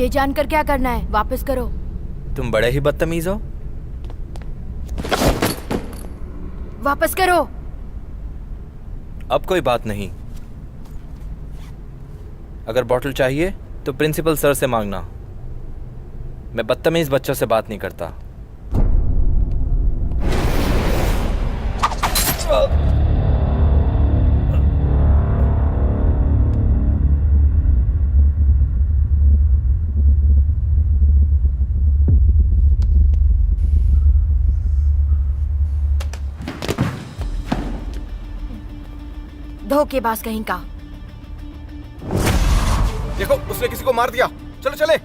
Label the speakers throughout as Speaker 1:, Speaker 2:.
Speaker 1: ये जानकर क्या करना है? वापस करो।
Speaker 2: तुम बड़े ही बदतमीज हो।
Speaker 1: वापस करो।
Speaker 2: अब कोई बात नहीं। अगर बॉटल चाहिए तो प्रिंसिपल सर से मांगना। मैं बदतमीज बच्चों से बात नहीं करता।
Speaker 1: धोखेबाज कहीं का।
Speaker 3: देखो, उसने किसी को मार दिया। चलो चले।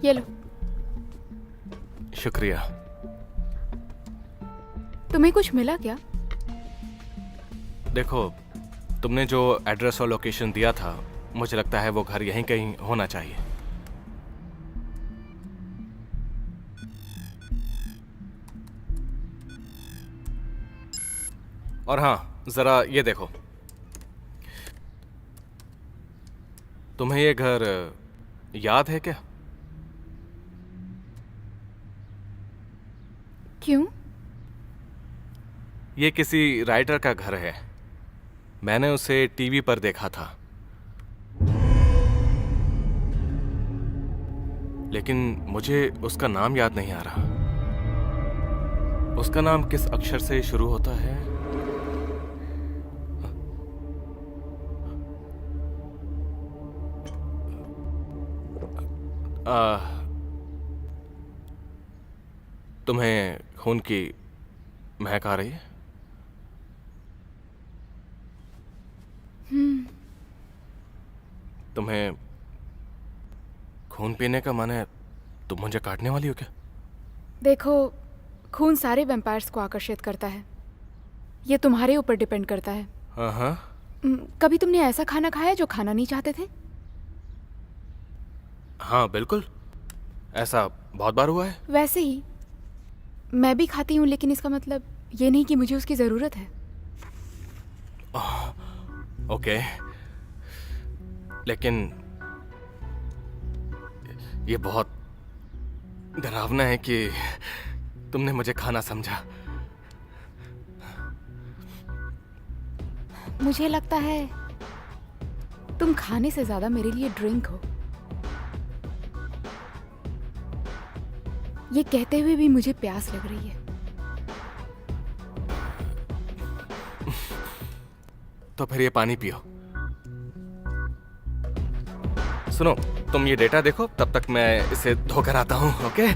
Speaker 1: ये लो।
Speaker 3: शुक्रिया।
Speaker 1: तुम्हें कुछ मिला क्या?
Speaker 3: देखो, तुमने जो एड्रेस और लोकेशन दिया था, मुझे लगता है वो घर यहीं कहीं होना चाहिए। और हाँ, जरा ये देखो, तुम्हें ये घर याद है क्या?
Speaker 1: क्यों?
Speaker 3: ये किसी राइटर का घर है। मैंने उसे टीवी पर देखा था, लेकिन मुझे उसका नाम याद नहीं आ रहा। उसका नाम किस अक्षर से शुरू होता है? तुम्हें खून की महक आ रही है? तुम्हें खून पीने का मन है? तुम मुझे काटने वाली हो क्या?
Speaker 1: देखो, खून सारे वैम्पायर्स को आकर्षित करता है। ये तुम्हारे ऊपर डिपेंड करता है।
Speaker 3: हाँ हाँ।
Speaker 1: कभी तुमने ऐसा खाना खाया जो खाना नहीं चाहते थे?
Speaker 3: हाँ बिल्कुल, ऐसा बहुत बार हुआ है।
Speaker 1: वैसे ही मैं भी खाती हूँ, लेकिन इसका मतलब ये नहीं कि मुझे उसकी ज़रूरत है।
Speaker 3: ओके, लेकिन ये बहुत डरावना है कि तुमने मुझे खाना समझा।
Speaker 1: मुझे लगता है तुम खाने से ज़्यादा मेरे लिए ड्रिंक हो। ये कहते हुए भी मुझे प्यास लग रही है।
Speaker 3: तो फिर ये पानी पियो। सुनो, तुम ये डेटा देखो, तब तक मैं इसे धोकर आता हूँ। ओके?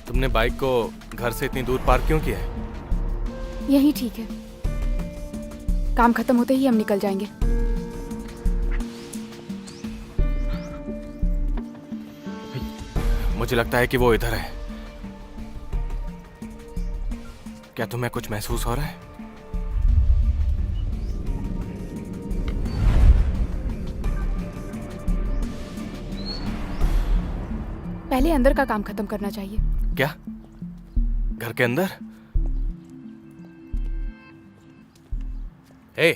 Speaker 3: तुमने बाइक को घर से इतनी दूर पार्क क्यों किया है?
Speaker 1: यही ठीक है। काम खत्म होते ही हम निकल जाएंगे।
Speaker 3: मुझे लगता है कि वो इधर है। क्या तुम्हें कुछ महसूस हो रहा है?
Speaker 1: पहले अंदर का काम खत्म करना चाहिए।
Speaker 3: क्या? घर के अंदर? ए,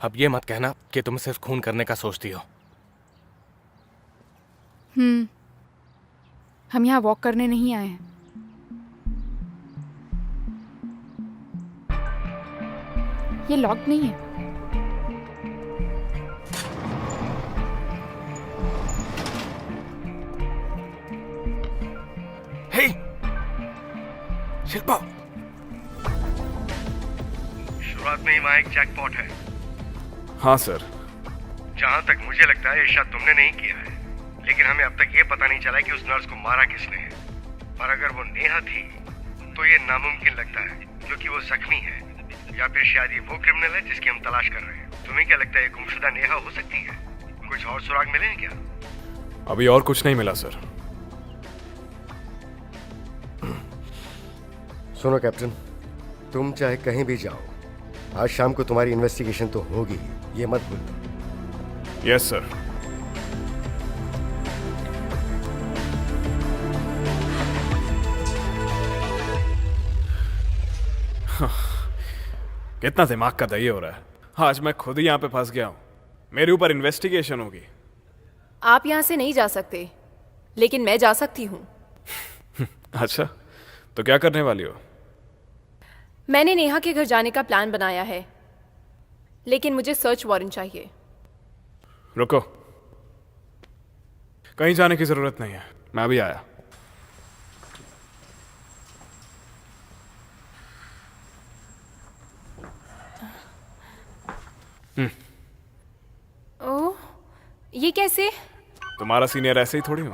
Speaker 3: अब ये मत कहना कि तुम सिर्फ खून करने का सोचती हो।
Speaker 1: हम यहाँ वॉक करने नहीं आए हैं। ये लॉक नहीं है।
Speaker 3: हे, शिल्पा,
Speaker 4: शुरुआत में ही वहाँ एक जैकपॉट है।
Speaker 3: हाँ सर।
Speaker 4: जहाँ तक मुझे लगता है ये शायद तुमने नहीं किया है, लेकिन हमें अब तक ये पता नहीं चला कि उस नर्स को मारा किसने है। और अगर वो नेहा थी तो ये नामुमकिन लगता है क्योंकि वो जख्मी है, या फिर शायद ये वो क्रिमिनल है जिसकी हम तलाश कर रहे हैं। तुम्हें क्या लगता है ये गुमशुदा नेहा हो सकती है? कुछ और सुराग मिले हैं क्या?
Speaker 5: अभी और कुछ नहीं मिला सर।
Speaker 4: सुनो कैप्टन, तुम चाहे कहीं भी जाओ, आज शाम को तुम्हारी इन्वेस्टिगेशन तो होगी, ये मत भूलना।
Speaker 5: Yes sir. कितना दिमाग का दही हो रहा है। आज मैं खुद ही यहाँ पे फंस गया हूँ। मेरे ऊपर इन्वेस्टिगेशन होगी।
Speaker 6: आप यहाँ से नहीं जा सकते, लेकिन मैं जा सकती हूँ।
Speaker 5: अच्छा, तो क्या करने वाली हो?
Speaker 6: मैंने नेहा के घर जाने का प्लान बनाया है, लेकिन मुझे सर्च वारंट चाहिए।
Speaker 5: रुको, कहीं जाने की जरूरत नहीं है, मैं अभी आया।
Speaker 6: ओह, ये कैसे?
Speaker 5: तुम्हारा सीनियर ऐसे ही थोड़ी हूँ।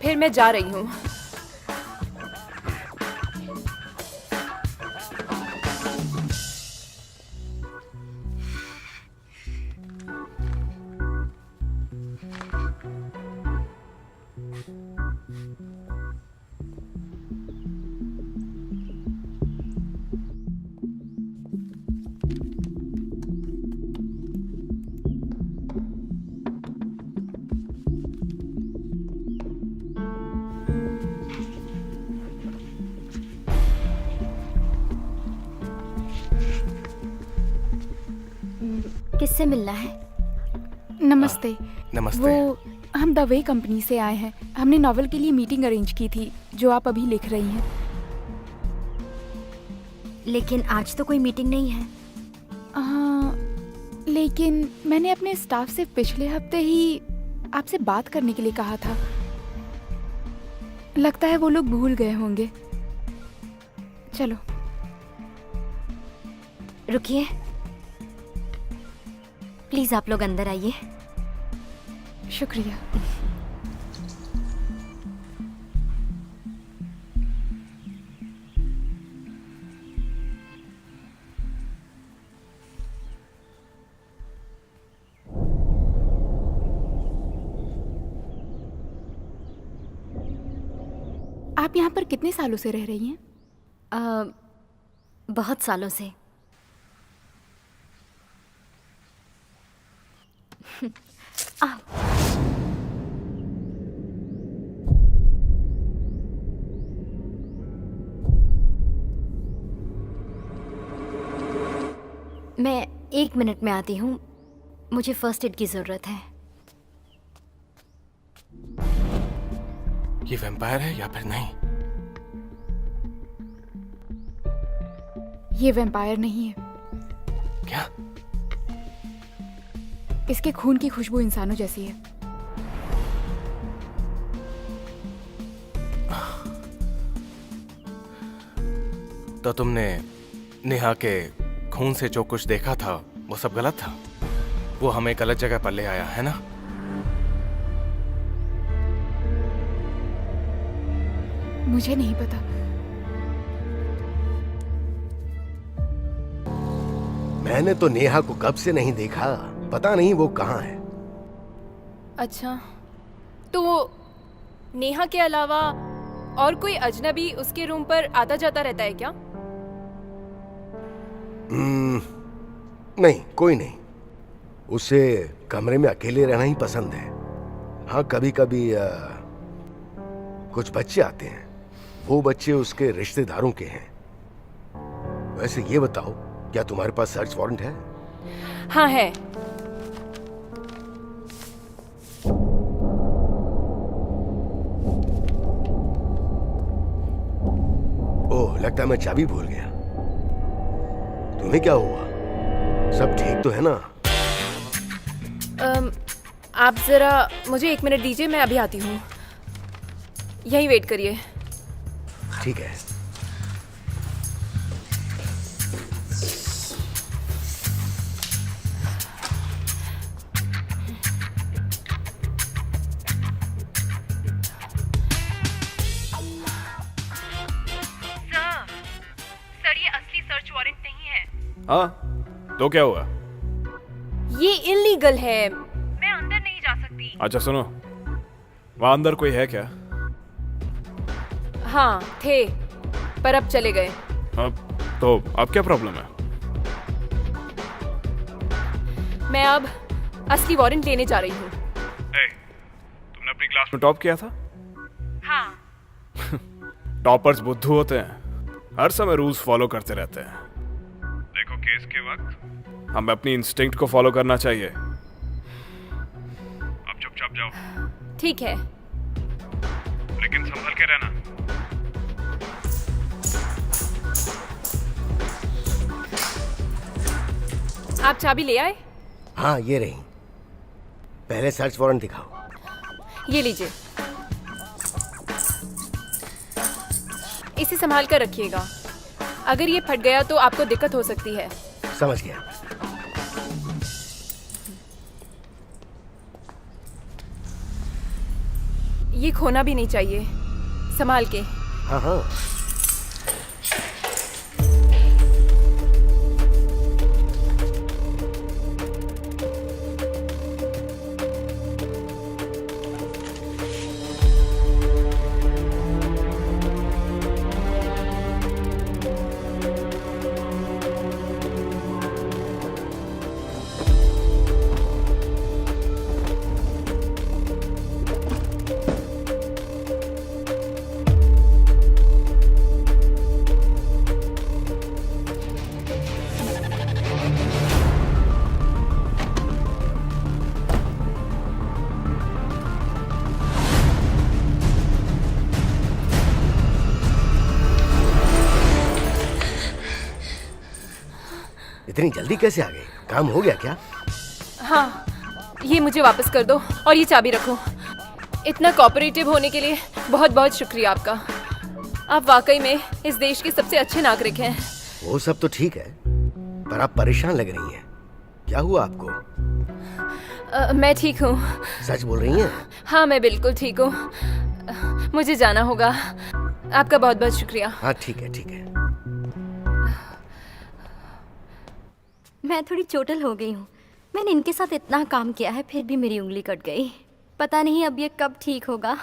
Speaker 6: फिर मैं जा रही हूँ।
Speaker 7: किससे मिलना है?
Speaker 1: नमस्ते।
Speaker 3: नमस्ते।
Speaker 1: वो हम द वे कंपनी से आए हैं। हमने नॉवल के लिए मीटिंग अरेंज की थी जो आप अभी लिख रही हैं।
Speaker 7: लेकिन आज तो कोई मीटिंग नहीं है।
Speaker 1: हाँ, लेकिन मैंने अपने स्टाफ से पिछले हफ्ते ही आपसे बात करने के लिए कहा था। लगता है वो लोग भूल गए होंगे। चलो।
Speaker 7: रुकिए, प्लीज आप लोग अंदर आइए।
Speaker 1: शुक्रिया। आप यहाँ पर कितने सालों से रह रही हैं?
Speaker 7: बहुत सालों से। मैं 1 मिनट में आती हूँ, मुझे फर्स्ट एड की जरूरत है।
Speaker 3: ये वैम्पायर है या फिर नहीं?
Speaker 1: ये वैम्पायर नहीं है।
Speaker 3: क्या?
Speaker 1: इसके खून की खुशबू इंसानों जैसी है।
Speaker 3: तो तुमने नेहा के खून से जो कुछ देखा था वो सब गलत था? वो हमें गलत जगह पर ले आया है ना?
Speaker 1: मुझे नहीं पता।
Speaker 4: मैंने तो नेहा को कब से नहीं देखा, पता नहीं वो कहाँ है।
Speaker 6: अच्छा, तो नेहा के अलावा और कोई अजनबी उसके रूम पर आता जाता रहता है क्या?
Speaker 4: नहीं, कोई नहीं। उसे कमरे में अकेले रहना ही पसंद है। हाँ, कभी कभी कुछ बच्चे आते हैं। वो बच्चे उसके रिश्तेदारों के हैं। वैसे ये बताओ, क्या तुम्हारे पास सर्च वारंट है?
Speaker 6: हाँ है।
Speaker 4: ओह, लगता है मैं चाबी भूल गया। तुम्हें क्या हुआ? सब ठीक तो है ना?
Speaker 6: आप जरा मुझे 1 मिनट दीजिए, मैं अभी आती हूँ। यहीं वेट करिए।
Speaker 4: ठीक है।
Speaker 6: सर्च वारंट नहीं है।
Speaker 5: हाँ, तो क्या हुआ?
Speaker 6: ये इलीगल है, मैं अंदर नहीं जा सकती।
Speaker 5: अच्छा सुनो, वहां अंदर कोई है क्या?
Speaker 6: हाँ थे, पर अब चले गए।
Speaker 5: तो अब क्या प्रॉब्लम है?
Speaker 6: मैं अब असली वारंट लेने जा रही हूँ।
Speaker 5: तुमने अपनी क्लास में टॉप किया था?
Speaker 6: हाँ।
Speaker 5: टॉपर्स बुद्धू होते हैं, हर समय रूल्स फॉलो करते रहते हैं। देखो, केस के वक्त हमें अपनी इंस्टिंक्ट को फॉलो करना चाहिए। अब चुपचाप जाओ।
Speaker 6: ठीक है।
Speaker 5: लेकिन संभल के रहना।
Speaker 6: आप चाबी ले आए?
Speaker 4: हाँ, ये रही। पहले सर्च वारंट दिखाओ।
Speaker 6: ये लीजिए, इसे संभाल कर रखिएगा। अगर ये फट गया तो आपको दिक्कत हो सकती है।
Speaker 4: समझ गया।
Speaker 6: ये खोना भी नहीं चाहिए, संभाल के।
Speaker 4: हाँ हाँ। इतनी जल्दी कैसे आ गए? काम हो गया क्या?
Speaker 6: हाँ, ये मुझे वापस कर दो और ये चाबी रखो। इतना कोऑपरेटिव होने के लिए बहुत बहुत शुक्रिया आपका। आप वाकई में इस देश के सबसे अच्छे नागरिक हैं।
Speaker 4: वो सब तो ठीक है, पर आप परेशान लग रही हैं। क्या हुआ आपको?
Speaker 6: मैं ठीक हूँ।
Speaker 4: सच बोल रही हैं?
Speaker 6: हाँ, मैं बिल्कुल ठीक हूँ। मुझे जाना होगा। आपका बहुत बहुत शुक्रिया।
Speaker 4: हाँ ठीक है, ठीक है।
Speaker 7: मैं थोड़ी चोटिल हो गई हूँ। मैंने इनके साथ इतना काम किया है, फिर भी मेरी उंगली कट गई। पता नहीं अब ये कब ठीक होगा।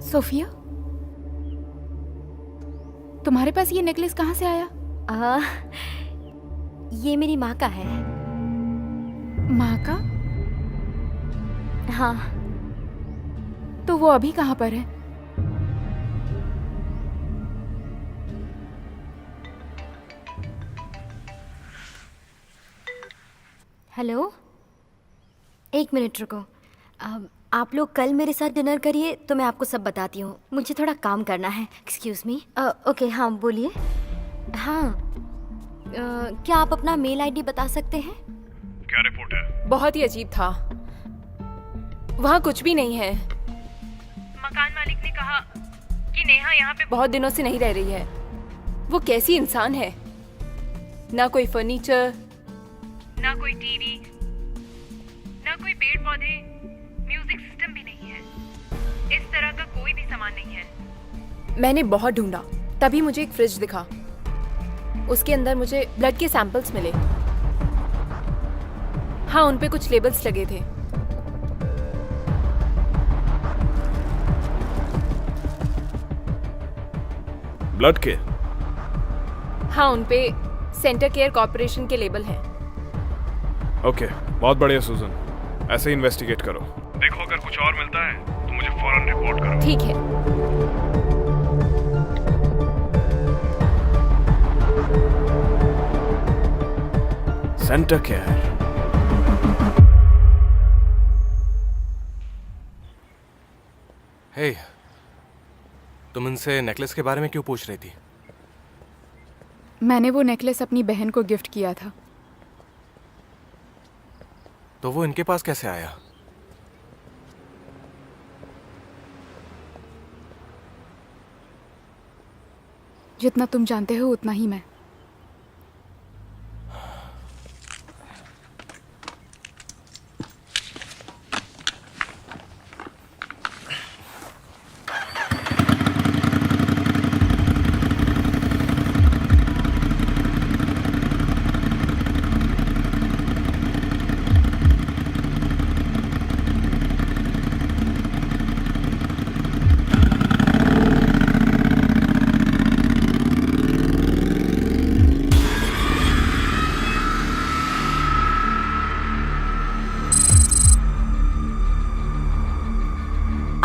Speaker 1: सोफिया, तुम्हारे पास ये नेकलेस कहाँ से आया?
Speaker 7: ये मेरी माँ का है।
Speaker 1: माँ का?
Speaker 7: हाँ।
Speaker 1: तो वो अभी कहाँ पर है?
Speaker 7: हेलो, एक मिनट रुको। आप लोग कल मेरे साथ डिनर करिए तो मैं आपको सब बताती हूँ। मुझे थोड़ा काम करना है। Excuse me. ओके, हाँ बोलिए। हाँ, क्या आप अपना मेल आईडी बता सकते हैं?
Speaker 5: क्या रिपोर्ट है?
Speaker 6: बहुत ही अजीब था। वहाँ कुछ भी नहीं है। मकान मालिक ने कहा कि नेहा यहाँ पे बहुत दिनों से नहीं रह रही है। वो कैसी इंसान है? ना कोई फर्नीचर, ना कोई टीवी, ना कोई पेड़ पौधे, म्यूजिक सिस्टम भी नहीं है। इस तरह का कोई भी सामान नहीं है। मैंने बहुत ढूंढा, तभी मुझे एक फ्रिज दिखा। उसके अंदर मुझे ब्लड के सैंपल्स मिले। हाँ, उन पे कुछ लेबल्स लगे थे।
Speaker 5: ब्लड के?
Speaker 6: हाँ, उन पे सेंटर केयर कॉर्पोरेशन के लेबल हैं।
Speaker 5: ओके, बहुत बढ़िया सुजन। ऐसे ही इन्वेस्टिगेट करो। देखो, अगर कुछ और मिलता है तो मुझे फौरन रिपोर्ट करो।
Speaker 6: ठीक है।
Speaker 5: Centre care.
Speaker 3: हे, तुम इनसे नेकलेस के बारे में क्यों पूछ रही थी?
Speaker 1: मैंने वो नेकलेस अपनी बहन को गिफ्ट किया था।
Speaker 3: तो वो इनके पास कैसे आया?
Speaker 1: जितना तुम जानते हो उतना ही मैं।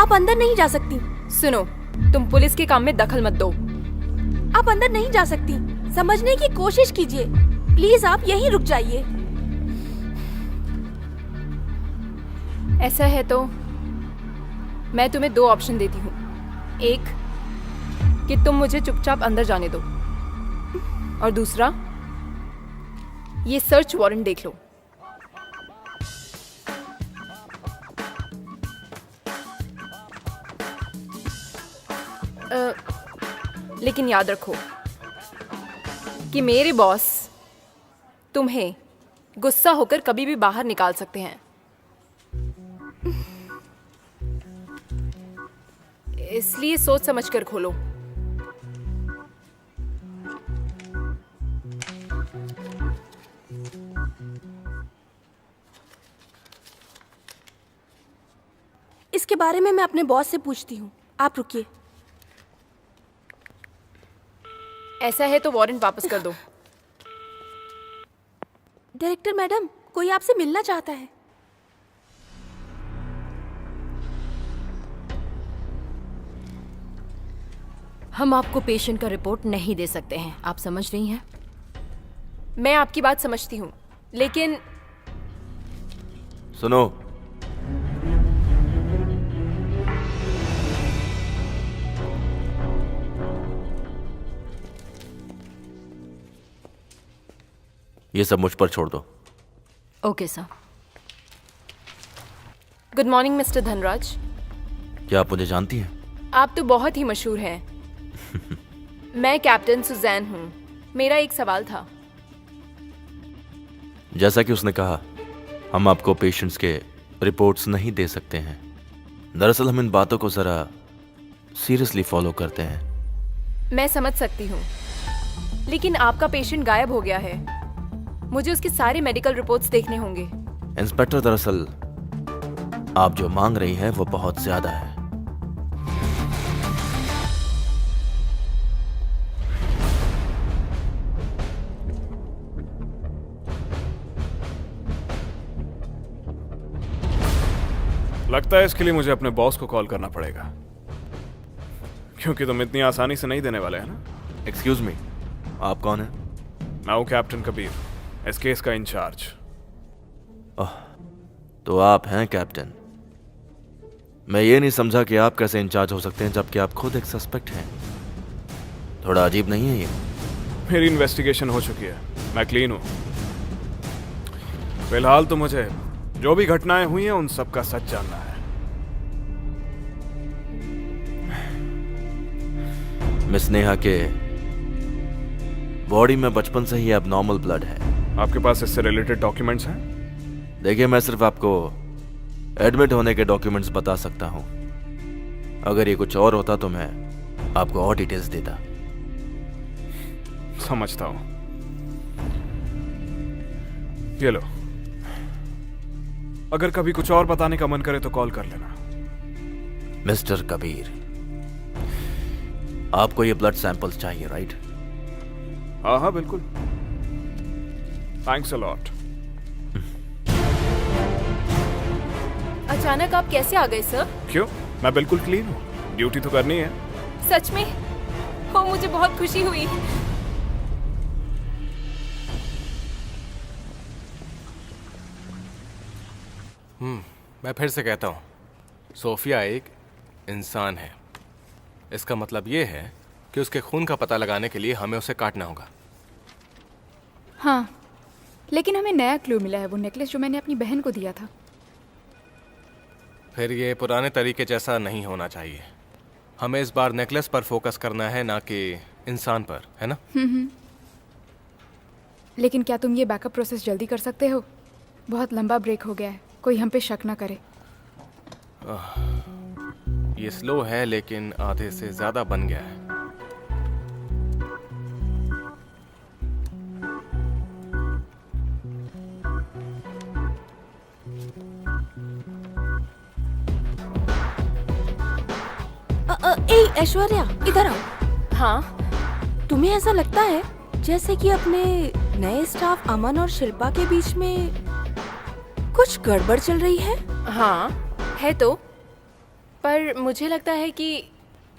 Speaker 8: आप अंदर नहीं जा सकती।
Speaker 6: सुनो, तुम पुलिस के काम में दखल मत दो।
Speaker 8: आप अंदर नहीं जा सकती, समझने की कोशिश कीजिए। प्लीज आप यहीं रुक जाइए।
Speaker 6: ऐसा है तो मैं तुम्हें 2 ऑप्शन देती हूँ। एक, कि तुम मुझे चुपचाप अंदर जाने दो, और दूसरा, ये सर्च वारंट देख लो। लेकिन याद रखो कि मेरे बॉस तुम्हें गुस्सा होकर कभी भी बाहर निकाल सकते हैं। इसलिए सोच समझ कर खोलो।
Speaker 8: इसके बारे में मैं अपने बॉस से पूछती हूँ, आप रुकिए।
Speaker 6: ऐसा है तो वारंट वापस कर दो।
Speaker 8: डायरेक्टर मैडम, कोई आपसे मिलना चाहता है।
Speaker 9: हम आपको पेशेंट का रिपोर्ट नहीं दे सकते हैं, आप समझ रही हैं?
Speaker 6: मैं आपकी बात समझती हूँ, लेकिन
Speaker 2: सुनो, ये सब मुझ पर छोड़ दो।
Speaker 9: Okay sir.
Speaker 6: Good morning mister Dhanraj.
Speaker 2: क्या आप मुझे जानती हैं?
Speaker 6: आप तो बहुत ही मशहूर हैं। मैं कैप्टन सुजैन हूँ। मेरा एक सवाल था।
Speaker 2: जैसा कि उसने कहा, हम आपको पेशेंट्स के रिपोर्ट्स नहीं दे सकते हैं। दरअसल हम इन बातों को जरा सीरियसली फॉलो करते हैं।
Speaker 6: मैं समझ सकती हूँ, लेकिन आपका पेशेंट गायब हो गया है। मुझे उसके सारे मेडिकल रिपोर्ट्स देखने होंगे।
Speaker 2: इंस्पेक्टर, दरअसल आप जो मांग रही हैं वो बहुत ज्यादा है।
Speaker 5: लगता है इसके लिए मुझे अपने बॉस को कॉल करना पड़ेगा, क्योंकि तुम इतनी आसानी से नहीं देने वाले हैं ना।
Speaker 2: एक्सक्यूज मी, आप कौन हैं?
Speaker 5: मैं हूँ कैप्टन कबीर, इस केस का इंचार्ज।
Speaker 2: ओह, तो आप हैं कैप्टन। मैं ये नहीं समझा कि आप कैसे इंचार्ज हो सकते हैं जबकि आप खुद एक सस्पेक्ट हैं। थोड़ा अजीब नहीं है ये?
Speaker 5: मेरी इन्वेस्टिगेशन हो चुकी है, मैं क्लीन हूँ। फिलहाल तो मुझे जो भी घटनाएं हुई हैं उन सब का सच जानना है।
Speaker 2: मिस नेहा के बॉडी में बचपन से ही एबनॉर्मल ब्लड है।
Speaker 5: आपके पास इससे रिलेटेड डॉक्यूमेंट्स हैं?
Speaker 2: देखिए, मैं सिर्फ आपको एडमिट होने के डॉक्यूमेंट्स बता सकता हूं। अगर ये कुछ और होता तो मैं आपको और डिटेल्स देता।
Speaker 5: समझता हूं। ये लो, अगर कभी कुछ और बताने का मन करे तो कॉल कर लेना।
Speaker 2: मिस्टर कबीर, आपको ये ब्लड सैंपल्स चाहिए, राइट?
Speaker 5: हाँ हाँ बिल्कुल। Thanks a lot.
Speaker 6: अचानक आप कैसे आ गए सर?
Speaker 5: क्यों? मैं बिल्कुल क्लीन हूँ, ड्यूटी तो करनी है।
Speaker 6: सच में? हो, मुझे बहुत खुशी हुई।
Speaker 3: मैं फिर से कहता हूँ, सोफिया एक इंसान है। इसका मतलब ये है कि उसके खून का पता लगाने के लिए हमें उसे काटना होगा।
Speaker 1: हाँ, लेकिन हमें नया क्लू मिला है, वो नेकलेस जो मैंने अपनी बहन को दिया था।
Speaker 3: फिर ये पुराने तरीके जैसा नहीं होना चाहिए। हमें इस बार नेकलेस पर फोकस करना है, ना कि इंसान पर, है ना?
Speaker 1: लेकिन क्या तुम ये बैकअप प्रोसेस जल्दी कर सकते हो? बहुत लंबा ब्रेक हो गया है, कोई हम पे शक ना करे।
Speaker 3: ये स्लो है लेकिन आधे से ज्यादा बन गया है।
Speaker 8: ऐश्वर्या, इधर आओ।
Speaker 6: हाँ,
Speaker 8: तुम्हें ऐसा लगता है जैसे कि अपने नए स्टाफ अमन और शिल्पा के बीच में कुछ गड़बड़ चल रही है?
Speaker 6: हाँ है तो। पर मुझे लगता है कि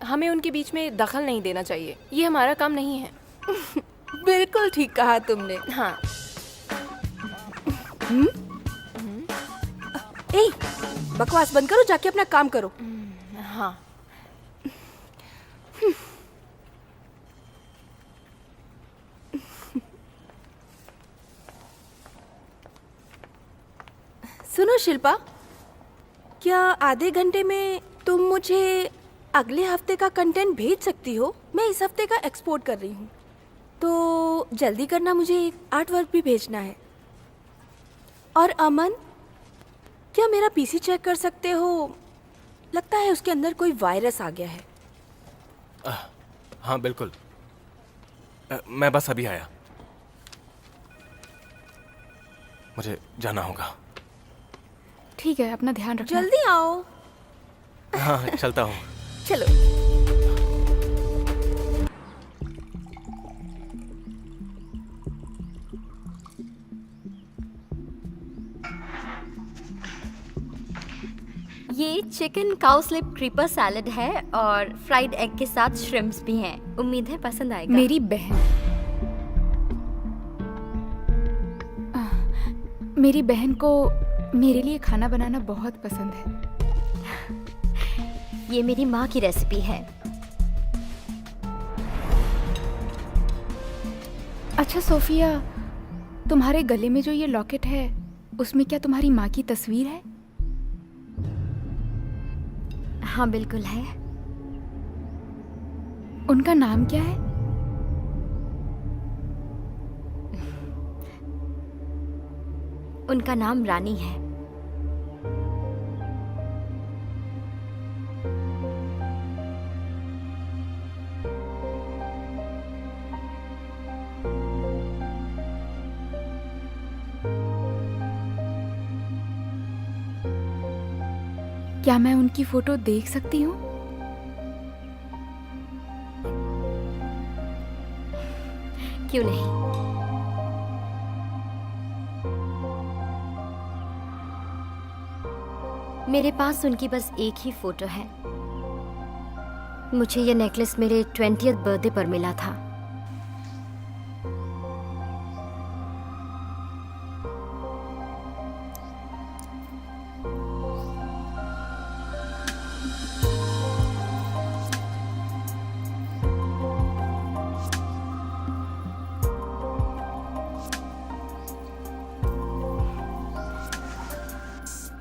Speaker 6: हमें उनके बीच में दखल नहीं देना चाहिए। ये हमारा काम नहीं है।
Speaker 8: बिल्कुल ठीक कहा तुमने।
Speaker 6: हाँ।
Speaker 8: ए, बकवास बंद करो, जाके अपना काम करो।
Speaker 6: हाँ।
Speaker 8: सुनो शिल्पा, क्या आधे घंटे में तुम मुझे अगले हफ्ते का कंटेंट भेज सकती हो? मैं इस हफ्ते का एक्सपोर्ट कर रही हूँ, तो जल्दी करना, मुझे आर्ट वर्क भी भेजना है। और अमन, क्या मेरा पीसी चेक कर सकते हो? लगता है उसके अंदर कोई वायरस आ गया है।
Speaker 3: हाँ बिल्कुल। मैं बस अभी आया, मुझे जाना होगा।
Speaker 1: ठीक है, अपना ध्यान रखना।
Speaker 8: जल्दी आओ।
Speaker 3: हाँ चलता हूँ।
Speaker 8: चलो।
Speaker 7: ये chicken cow slip creeper salad है और फ्राइड एग के साथ श्रिम्प्स भी हैं। उम्मीद है पसंद आएगा।
Speaker 1: मेरी बहन, मेरी बहन को मेरे लिए खाना बनाना बहुत पसंद है।
Speaker 7: ये मेरी माँ की रेसिपी है।
Speaker 1: अच्छा सोफिया, तुम्हारे गले में जो ये लॉकेट है, उसमें क्या तुम्हारी माँ की तस्वीर है?
Speaker 7: हाँ बिल्कुल है।
Speaker 1: उनका नाम क्या है?
Speaker 7: उनका नाम रानी है।
Speaker 1: क्या मैं उनकी फोटो देख सकती हूँ?
Speaker 7: क्यों नहीं। मेरे पास उनकी बस एक ही फोटो है। मुझे ये नेकलेस मेरे 20th बर्थडे पर मिला था।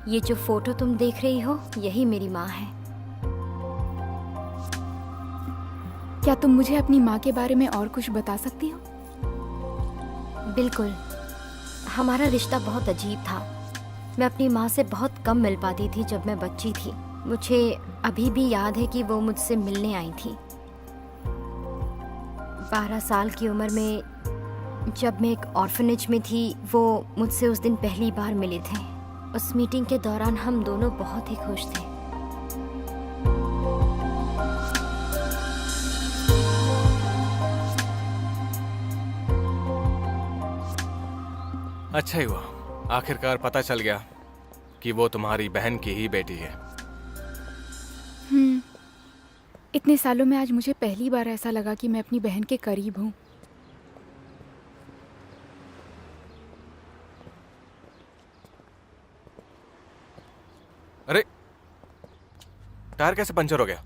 Speaker 7: ये जो फोटो तुम देख रही हो, यही मेरी माँ है।
Speaker 1: क्या तुम मुझे अपनी माँ के बारे में और कुछ बता सकती हो?
Speaker 7: बिल्कुल। हमारा रिश्ता बहुत अजीब था। मैं अपनी माँ से बहुत कम मिल पाती थी जब मैं बच्ची थी। मुझे अभी भी याद है कि वो मुझसे मिलने आई थी। 12 साल की उम्र में जब मैं एक ऑर्फनेज में थी, वो मुझसे उस दिन पहली बार मिले थे। उस मीटिंग के दौरान हम दोनों बहुत ही खुश थे।
Speaker 3: अच्छा ही हुआ, आखिरकार पता चल गया कि वो तुम्हारी बहन की ही बेटी है।
Speaker 1: इतने सालों में आज मुझे पहली बार ऐसा लगा कि मैं अपनी बहन के करीब हूँ।
Speaker 3: अरे, टायर कैसे पंचर हो गया?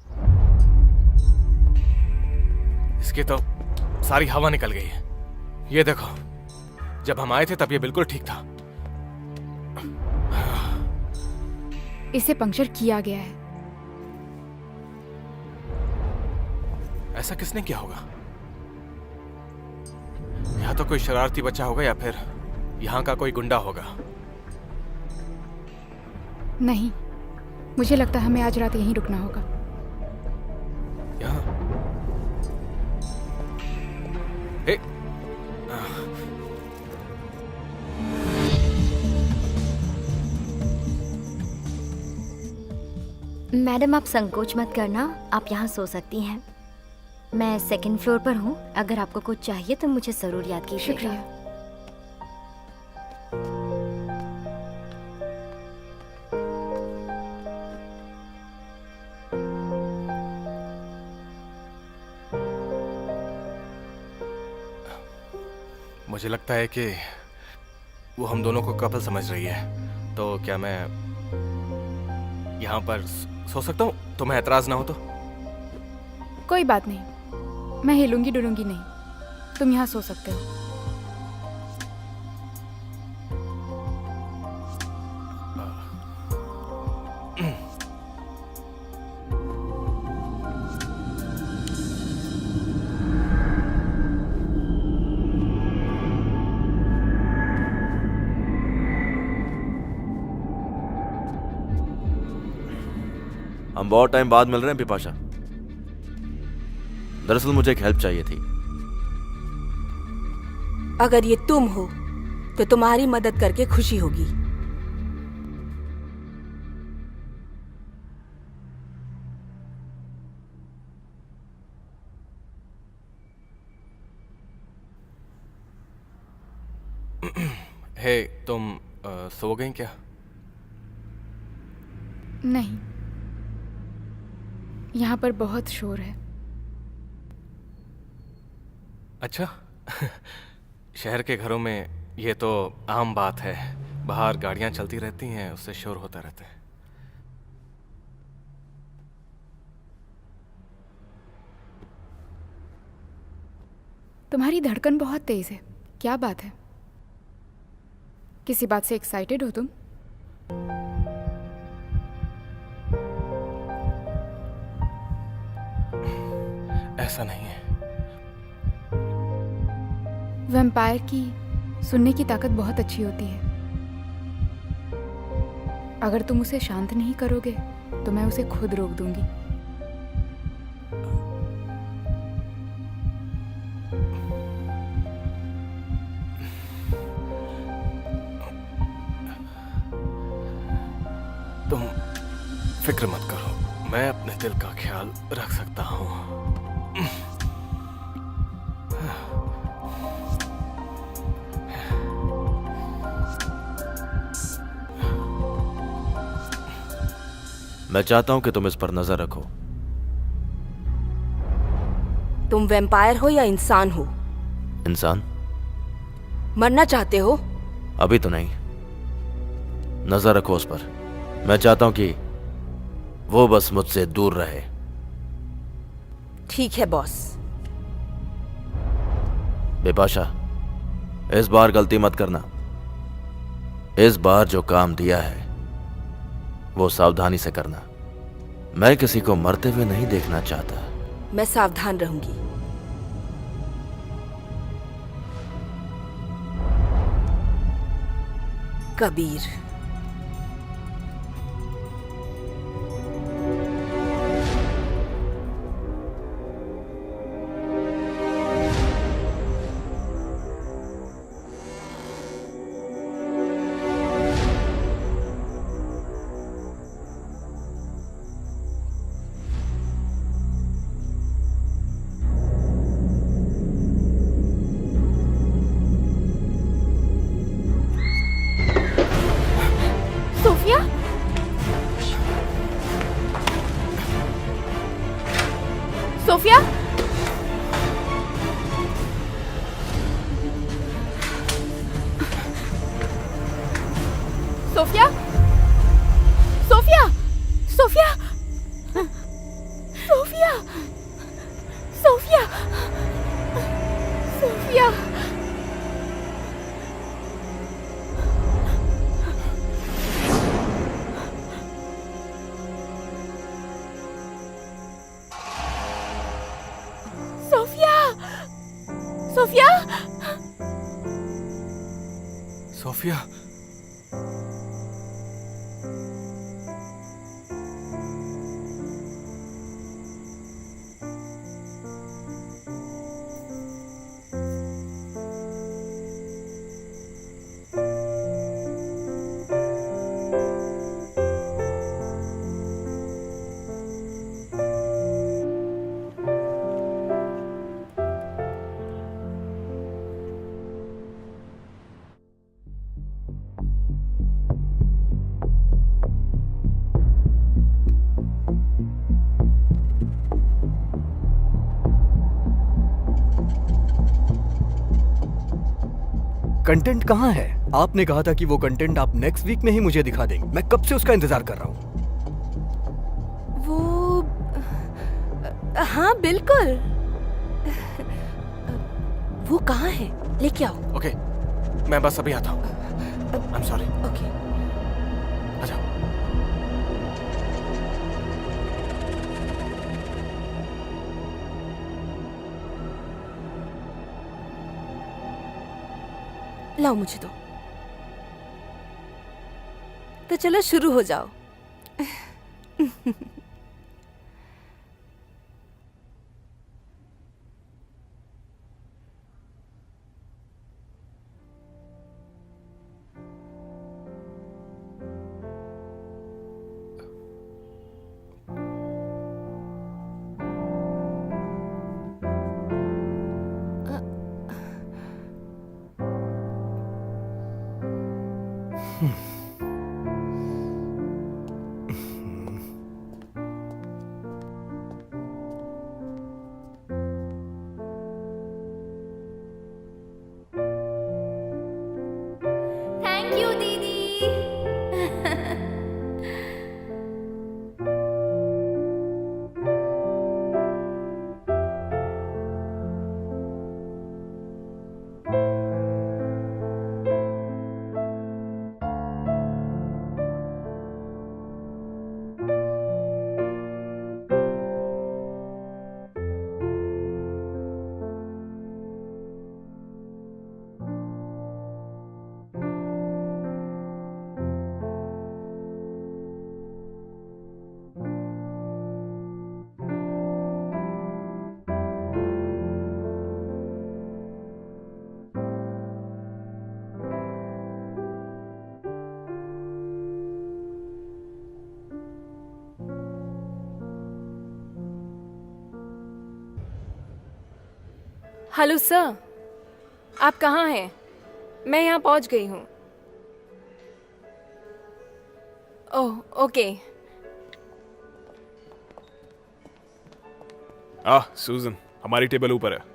Speaker 3: इसकी तो सारी हवा निकल गई है। ये देखो, जब हम आए थे तब ये बिल्कुल ठीक था।
Speaker 1: इसे पंक्चर किया गया है।
Speaker 3: ऐसा किसने किया होगा? या तो कोई शरारती बच्चा होगा या फिर यहाँ का कोई गुंडा होगा।
Speaker 1: नहीं, मुझे लगता है हमें आज रात यहीं रुकना होगा।
Speaker 3: यहाँ? हे,
Speaker 7: मैडम, आप संकोच मत करना, आप यहाँ सो सकती हैं। मैं 2nd फ्लोर पर हूँ। अगर आपको कुछ चाहिए तो मुझे ज़रूर याद कीजिएगा।
Speaker 1: शुक्रिया।
Speaker 3: मुझे लगता है कि वो हम दोनों को कपल समझ रही है। तो क्या मैं यहाँ पर सो सकता हूँ? तुम्हें एतराज ना हो तो?
Speaker 1: कोई बात नहीं, मैं हिलूंगी डुलूंगी नहीं, तुम यहाँ सो सकते हो।
Speaker 2: हम बहुत टाइम बाद मिल रहे हैं बिपाशा। दरअसल मुझे एक हेल्प चाहिए थी।
Speaker 8: अगर ये तुम हो तो तुम्हारी मदद करके खुशी होगी।
Speaker 3: हे, तुम सो गई क्या?
Speaker 1: नहीं, यहाँ पर बहुत शोर है।
Speaker 3: अच्छा। शहर के घरों में ये तो आम बात है। बाहर गाड़ियां चलती रहती हैं, उससे शोर होता रहता है।
Speaker 1: तुम्हारी धड़कन बहुत तेज है, क्या बात है? किसी बात से एक्साइटेड हो तुम?
Speaker 3: ऐसा नहीं है।
Speaker 1: वैम्पायर की सुनने की ताकत बहुत अच्छी होती है। अगर तुम उसे शांत नहीं करोगे तो मैं उसे खुद रोक दूंगी।
Speaker 3: तुम फिक्र मत करो, मैं अपने दिल का ख्याल रख सकता हूँ।
Speaker 2: मैं चाहता हूं कि तुम इस पर नजर रखो।
Speaker 8: तुम वैम्पायर हो या इंसान हो?
Speaker 2: इंसान।
Speaker 8: मरना चाहते हो?
Speaker 2: अभी तो नहीं, नजर रखो उस पर। मैं चाहता हूं कि वो बस मुझसे दूर रहे।
Speaker 8: ठीक है बॉस।
Speaker 2: बिपाशा, इस बार गलती मत करना। इस बार जो काम दिया है वो सावधानी से करना। मैं किसी को मरते हुए नहीं देखना चाहता।
Speaker 8: मैं सावधान रहूंगी। Kabir.
Speaker 1: Sophia, Sophia, Sophia, Sophia, Sophia, Sophia, Sophia, Sophia. Sophia, Sophia,
Speaker 3: Sophia,
Speaker 10: content कहाँ है? आपने कहा था कि वो कंटेंट आप नेक्स्ट वीक में ही मुझे दिखा देंगे। मैं कब से उसका इंतजार कर रहा हूँ।
Speaker 8: वो हाँ बिल्कुल। वो कहाँ है? लेके आओ।
Speaker 3: ओके, मैं बस अभी आता हूँ। I am sorry.
Speaker 8: ओके।
Speaker 3: आ जाओ।
Speaker 8: लाओ मुझे दो। तो चलो शुरू हो जाओ।
Speaker 7: थैंक यू दीदी।
Speaker 6: हेलो सर, आप कहाँ हैं? मैं यहाँ पहुँच गई हूँ। Oh okay.
Speaker 5: सूजन, हमारी टेबल ऊपर है।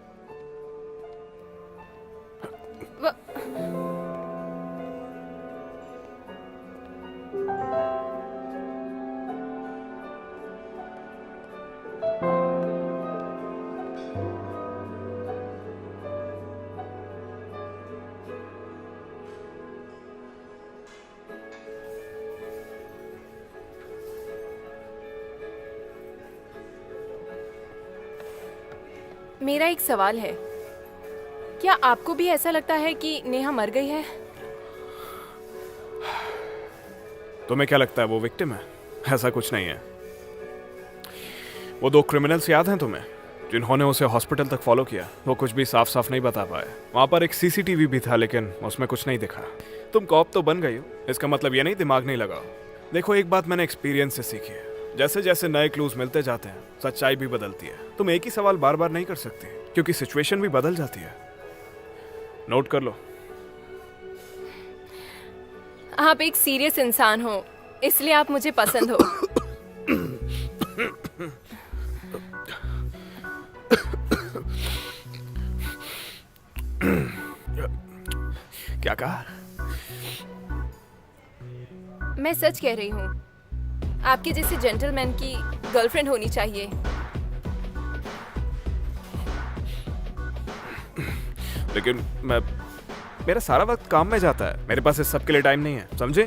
Speaker 6: मेरा एक सवाल है, क्या आपको भी ऐसा लगता है कि नेहा मर गई है?
Speaker 5: तुम्हें क्या लगता है वो विक्टिम है? ऐसा कुछ नहीं है। वो दो क्रिमिनल्स याद हैं तुम्हें, जिन्होंने उसे हॉस्पिटल तक फॉलो किया? वो कुछ भी साफ साफ नहीं बता पाए। वहां पर एक सीसीटीवी भी था, लेकिन उसमें कुछ नहीं दिखा। तुम कॉप तो बन गई हो, इसका मतलब ये नहीं दिमाग नहीं लगाओ। देखो, एक बात मैंने एक्सपीरियंस से सीखी है, जैसे जैसे नए क्लूज मिलते जाते हैं, सच्चाई भी बदलती है। तुम एक ही सवाल बार बार नहीं कर सकते, क्योंकि सिचुएशन भी बदल जाती है। नोट कर लो।
Speaker 6: आप एक सीरियस इंसान हो, इसलिए आप मुझे पसंद हो।
Speaker 5: क्या कहा?
Speaker 6: मैं सच कह रही हूँ, आपके जैसे जेंटलमैन की गर्लफ्रेंड होनी चाहिए।
Speaker 5: लेकिन मेरा सारा वक्त काम में जाता है, मेरे पास इस सब के लिए टाइम नहीं है, समझे?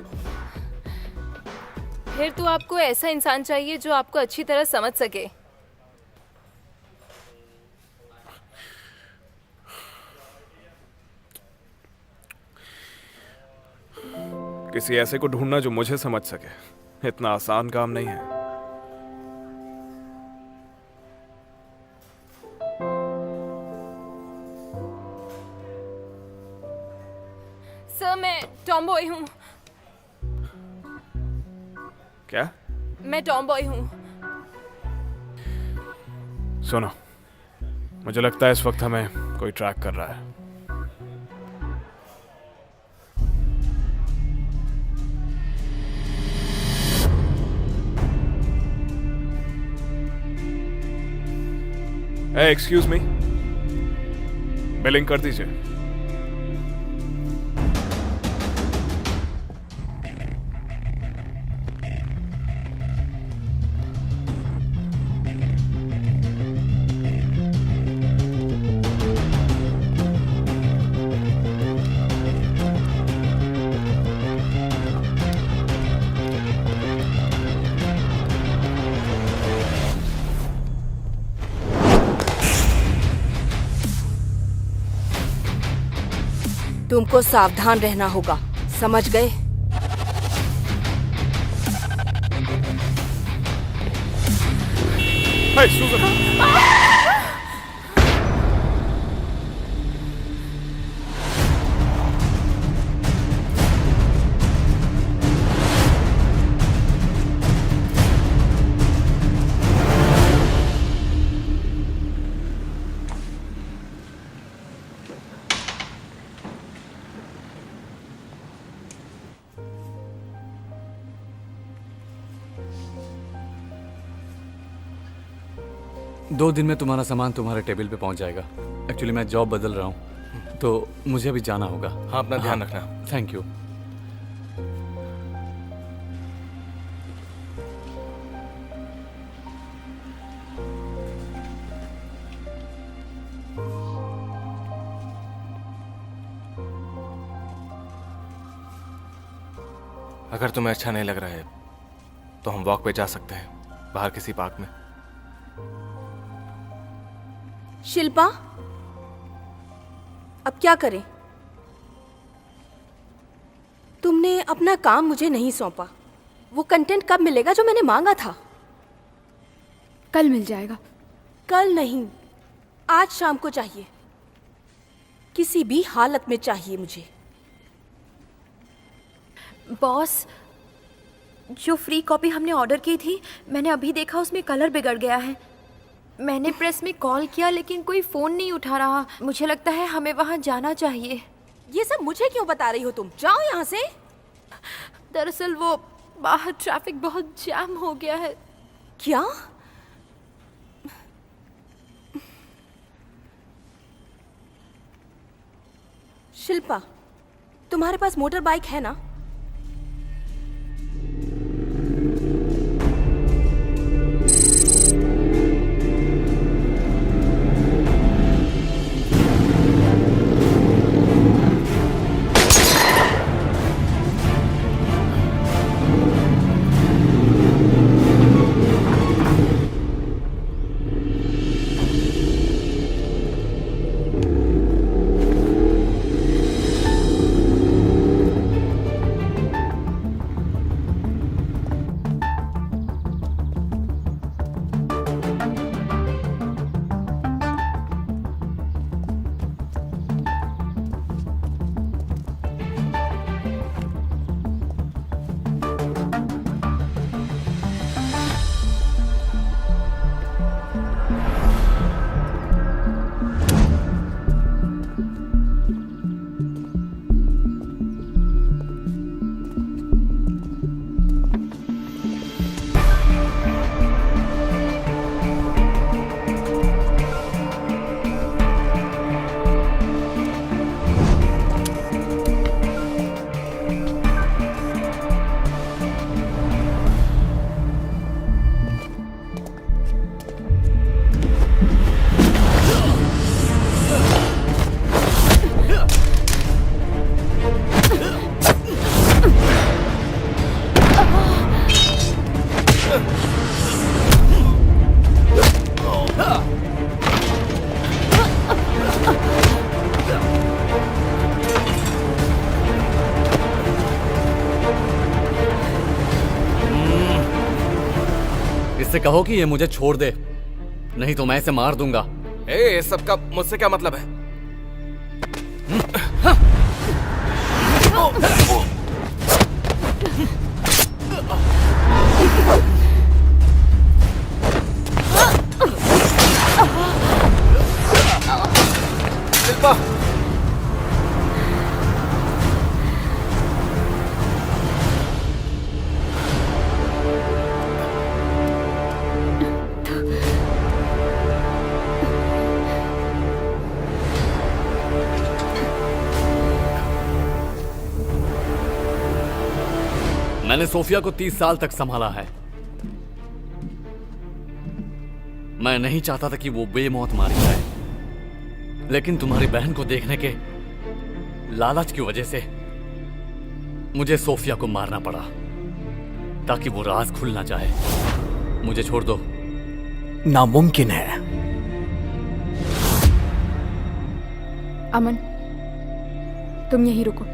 Speaker 6: फिर तो आपको ऐसा इंसान चाहिए जो आपको अच्छी तरह समझ सके।
Speaker 5: किसी ऐसे को ढूंढना जो मुझे समझ सके, इतना आसान काम नहीं है।
Speaker 6: सर, मैं टॉमबॉय हूँ।
Speaker 5: क्या?
Speaker 6: मैं टॉमबॉय हूँ।
Speaker 5: सुनो, मुझे लगता है इस वक्त हमें कोई ट्रैक कर रहा है। एक्सक्यूज मी, बिलिंग कर दीजिए।
Speaker 8: तुमको सावधान रहना होगा, समझ गए?
Speaker 5: हे, सुजन!
Speaker 10: दो दिन में तुम्हारा सामान तुम्हारे टेबल पे पहुंच जाएगा। एक्चुअली मैं जॉब बदल रहा हूँ तो मुझे अभी जाना होगा।
Speaker 3: हाँ, अपना ध्यान रखना।
Speaker 10: Thank you.
Speaker 3: अगर तुम्हें अच्छा नहीं लग रहा है तो हम वॉक पे जा सकते हैं, बाहर किसी पार्क में।
Speaker 8: शिल्पा, अब क्या करें? तुमने अपना काम मुझे नहीं सौंपा। वो कंटेंट कब मिलेगा जो मैंने मांगा था?
Speaker 1: कल मिल जाएगा।
Speaker 8: कल नहीं, आज शाम को चाहिए। किसी भी हालत में चाहिए मुझे।
Speaker 9: बॉस, जो फ्री कॉपी हमने ऑर्डर की थी, मैंने अभी देखा उसमें कलर बिगड़ गया है। मैंने प्रेस में कॉल किया लेकिन कोई फ़ोन नहीं उठा रहा। मुझे लगता है हमें वहाँ जाना चाहिए।
Speaker 8: ये सब मुझे क्यों बता रही हो तुम? जाओ यहाँ से।
Speaker 9: दरअसल वो बाहर ट्रैफिक बहुत जाम हो गया है।
Speaker 8: क्या? शिल्पा, तुम्हारे पास मोटर बाइक है ना?
Speaker 10: इससे कहो कि ये मुझे छोड़ दे, नहीं तो मैं इसे मार दूंगा।
Speaker 3: ए, सबका मुझसे क्या मतलब है? शिल्पा,
Speaker 10: मैंने सोफिया को 30 साल तक संभाला है। मैं नहीं चाहता था कि वो बेमौत मारी जाए, लेकिन तुम्हारी बहन को देखने के लालच की वजह से मुझे सोफिया को मारना पड़ा ताकि वो राज खुल ना जाए। मुझे छोड़ दो।
Speaker 5: नामुमकिन है।
Speaker 1: अमन, तुम यहीं रुको।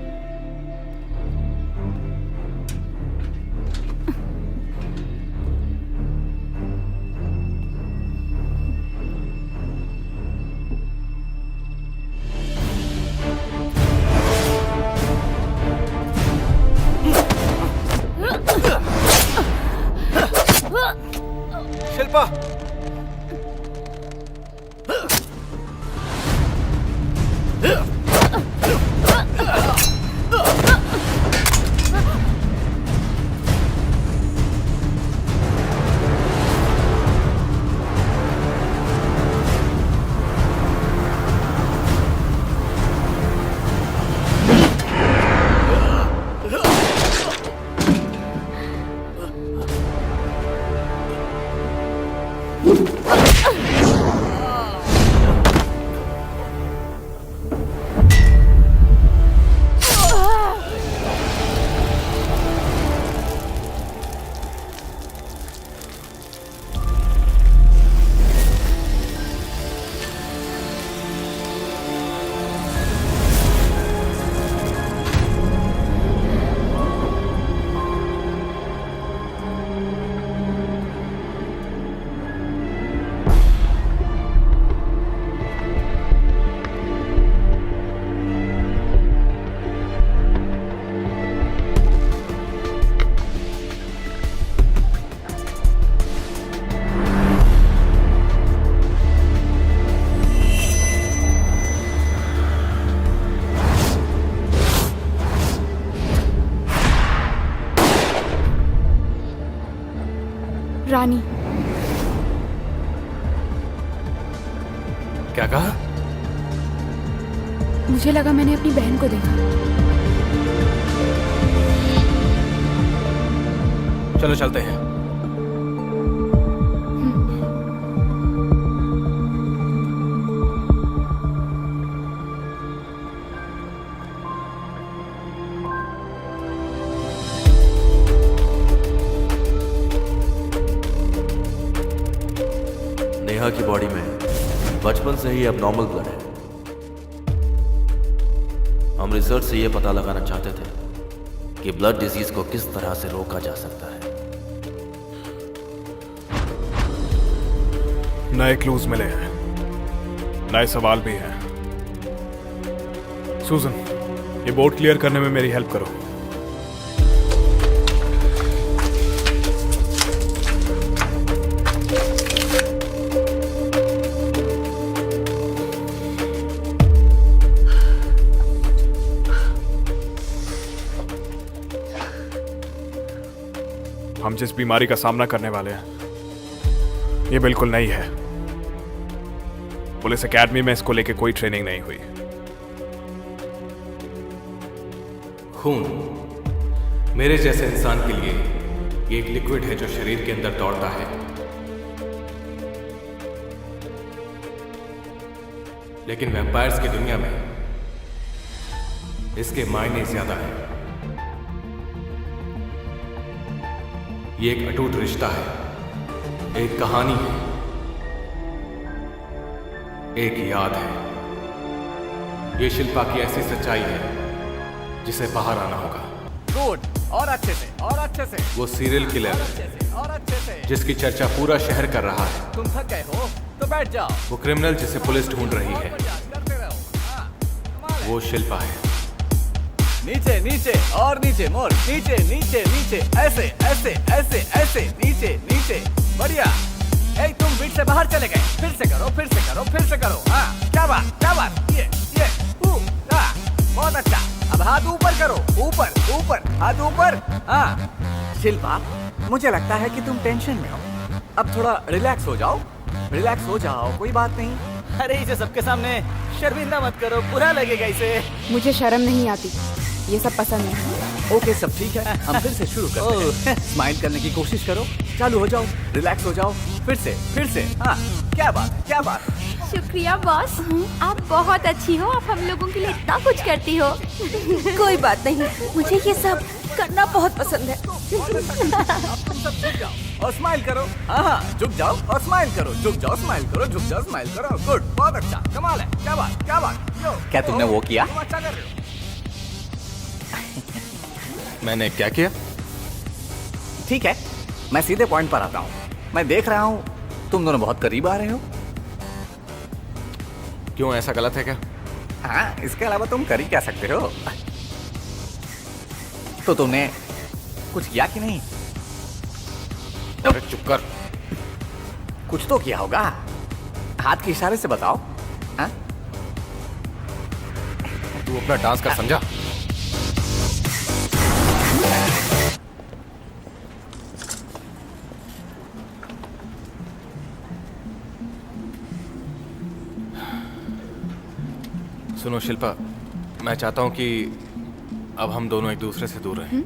Speaker 3: शिल्पा,
Speaker 1: रानी,
Speaker 3: क्या कहा?
Speaker 1: मुझे लगा मैंने अपनी बहन को देखा।
Speaker 3: चलो चलते हैं।
Speaker 2: नेहा की बॉडी में बचपन से ही अबनॉर्मल ब्लड है। हम रिसर्च से यह पता लगाना चाहते थे कि ब्लड डिजीज को किस तरह से रोका जा सकता है।
Speaker 5: नए क्लूज मिले हैं, नए सवाल भी हैं। सूजन, ये बोर्ड क्लियर करने में मेरी हेल्प करो। हम जिस बीमारी का सामना करने वाले हैं ये बिल्कुल नई है। पुलिस एकेडमी में इसको लेके कोई ट्रेनिंग नहीं हुई।
Speaker 3: खून मेरे जैसे इंसान के लिए ये एक लिक्विड है जो शरीर के अंदर दौड़ता है, लेकिन वैम्पायर्स की दुनिया में इसके मायने ज्यादा है। ये एक अटूट रिश्ता है, एक कहानी है, एक याद है। ये शिल्पा की ऐसी सच्चाई है जिसे बाहर आना होगा।
Speaker 10: गुड, और अच्छे से, और अच्छे से,
Speaker 3: वो सीरियल किलर
Speaker 10: और अच्छे से।
Speaker 3: जिसकी चर्चा पूरा शहर कर रहा है,
Speaker 10: तुम थक गए हो तो बैठ जाओ।
Speaker 3: वो क्रिमिनल जिसे पुलिस ढूंढ रही है,
Speaker 10: करते रहो। हाँ, कमाल है।
Speaker 3: वो शिल्पा है।
Speaker 10: नीचे नीचे और नीचे, मोर नीचे नीचे नीचे, ऐसे ऐसे ऐसे ऐसे, नीचे नीचे, बढ़िया। ए, तुम बीट से बाहर चले गए। फिर से करो, फिर से करो, फिर से करो। हाँ, क्या बात, क्या बात। ये हाँ, बहुत अच्छा। अब हाथ ऊपर करो, ऊपर ऊपर, हाथ ऊपर। हाँ शिल्पा, मुझे लगता है कि तुम टेंशन में हो। अब थोड़ा रिलैक्स हो जाओ, रिलैक्स हो जाओ, कोई बात नहीं। अरे इसे सबके सामने शर्मिंदा मत करो, बुरा लगेगा इसे।
Speaker 1: मुझे शर्म नहीं आती, ये सब पसंद है।
Speaker 10: ओके, सब ठीक है, हम फिर से शुरू करते हैं। स्माइल करने की कोशिश करो, चालू हो जाओ, रिलैक्स हो जाओ, फिर से। हाँ, क्या बात है, क्या बात है।
Speaker 9: शुक्रिया बॉस, आप बहुत अच्छी हो। आप हम लोगों के लिए इतना कुछ करती हो।
Speaker 8: कोई बात नहीं, मुझे ये सब करना बहुत पसंद है।
Speaker 10: अब तुम सब झुक जाओ और स्माइल करो। हाँ, झुक जाओ और स्माइल करो, झुक जाओ, स्माइल करो, झुक जाओ, स्माइल करो। गुड, बहुत अच्छा, कमाल है। क्या बात, क्या बात।
Speaker 11: क्या तुमने वो किया?
Speaker 10: तुम अच्छा कर रहे हो।
Speaker 3: मैंने क्या किया?
Speaker 10: ठीक है, मैं सीधे पॉइंट पर आता हूँ। मैं देख रहा हूँ तुम दोनों बहुत करीब आ रहे हो।
Speaker 3: क्यों, ऐसा गलत है क्या?
Speaker 10: हाँ, इसके अलावा तुम कर ही क्या सकते हो? तो तुमने कुछ किया कि नहीं?
Speaker 3: अरे चुप कर।
Speaker 10: कुछ तो किया होगा, हाथ के इशारे से बताओ। हाँ?
Speaker 3: तू अपना डांस कर, समझा? सुनो शिल्पा, मैं चाहता हूं कि अब हम दोनों एक दूसरे से दूर रहें।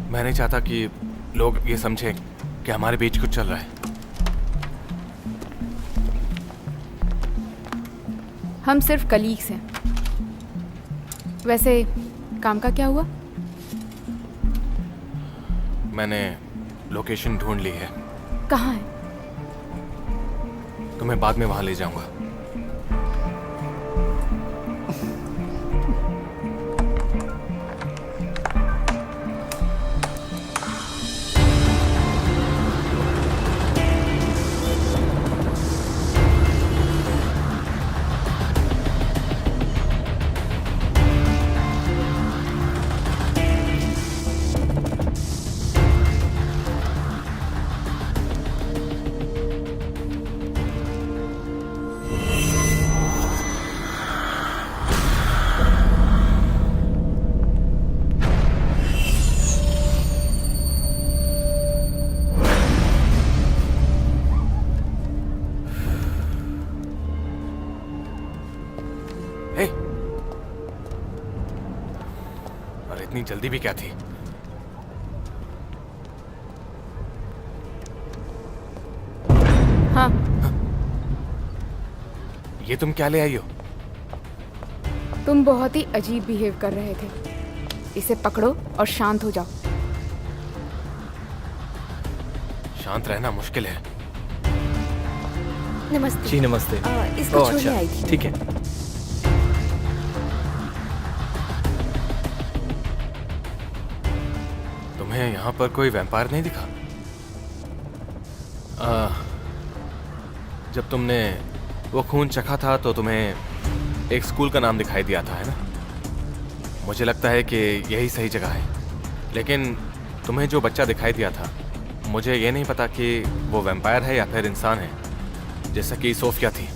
Speaker 3: मैं नहीं चाहता कि लोग ये समझें कि हमारे बीच कुछ चल रहा है।
Speaker 1: हम सिर्फ कलीग्स हैं। वैसे काम का क्या हुआ?
Speaker 3: मैंने लोकेशन ढूंढ ली है।
Speaker 1: कहाँ है?
Speaker 3: तुम्हें बाद में वहां ले जाऊंगा। हे, और इतनी जल्दी भी क्या थी?
Speaker 1: हाँ।
Speaker 3: ये तुम क्या ले आई हो?
Speaker 1: तुम बहुत ही अजीब बिहेव कर रहे थे। इसे पकड़ो और शांत हो जाओ।
Speaker 3: शांत रहना मुश्किल है।
Speaker 8: नमस्ते
Speaker 11: जी नमस्ते।
Speaker 8: इसको
Speaker 11: ओह,
Speaker 8: छोड़ने
Speaker 11: अच्छा,
Speaker 8: आई थी।
Speaker 11: ठीक है।
Speaker 3: तुम्हें यहाँ पर कोई वैम्पायर नहीं दिखा? जब तुमने वो खून चखा था तो तुम्हें एक स्कूल का नाम दिखाई दिया था, है ना? मुझे लगता है कि यही सही जगह है। लेकिन तुम्हें जो बच्चा दिखाई दिया था, मुझे ये नहीं पता कि वो वैम्पायर है या फिर इंसान है, जैसा कि सोफिया थी।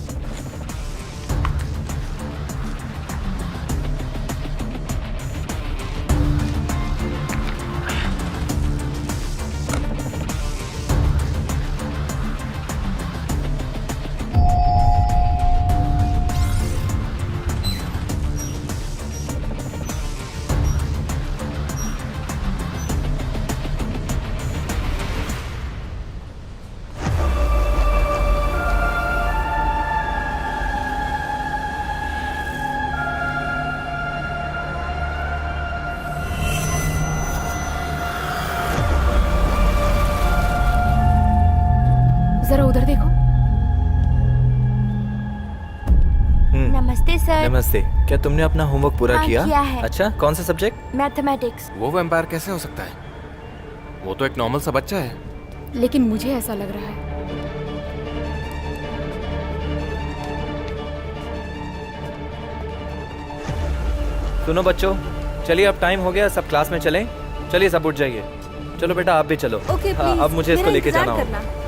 Speaker 1: जरा उधर देखो।
Speaker 7: नमस्ते सर।
Speaker 11: नमस्ते। क्या तुमने अपना होमवर्क पूरा
Speaker 7: हाँ,
Speaker 11: किया?
Speaker 7: किया है।
Speaker 11: अच्छा, कौन सा सब्जेक्ट?
Speaker 7: मैथमेटिक्स।
Speaker 3: वो वैम्पायर कैसे हो सकता है? वो तो एक नॉर्मल सा बच्चा है।
Speaker 1: लेकिन मुझे ऐसा लग रहा है।
Speaker 11: सुनो बच्चों, चलिए अब टाइम हो गया, सब क्लास में चलें। चलिए सब उठ जाइए। चलो बेटा आप भी चलो।
Speaker 8: ओके
Speaker 11: हाँ,
Speaker 8: प्लीज,
Speaker 11: अब मुझे इसको
Speaker 8: मेरा
Speaker 11: लेके
Speaker 8: इंतजार
Speaker 11: जाना होगा।
Speaker 8: करना।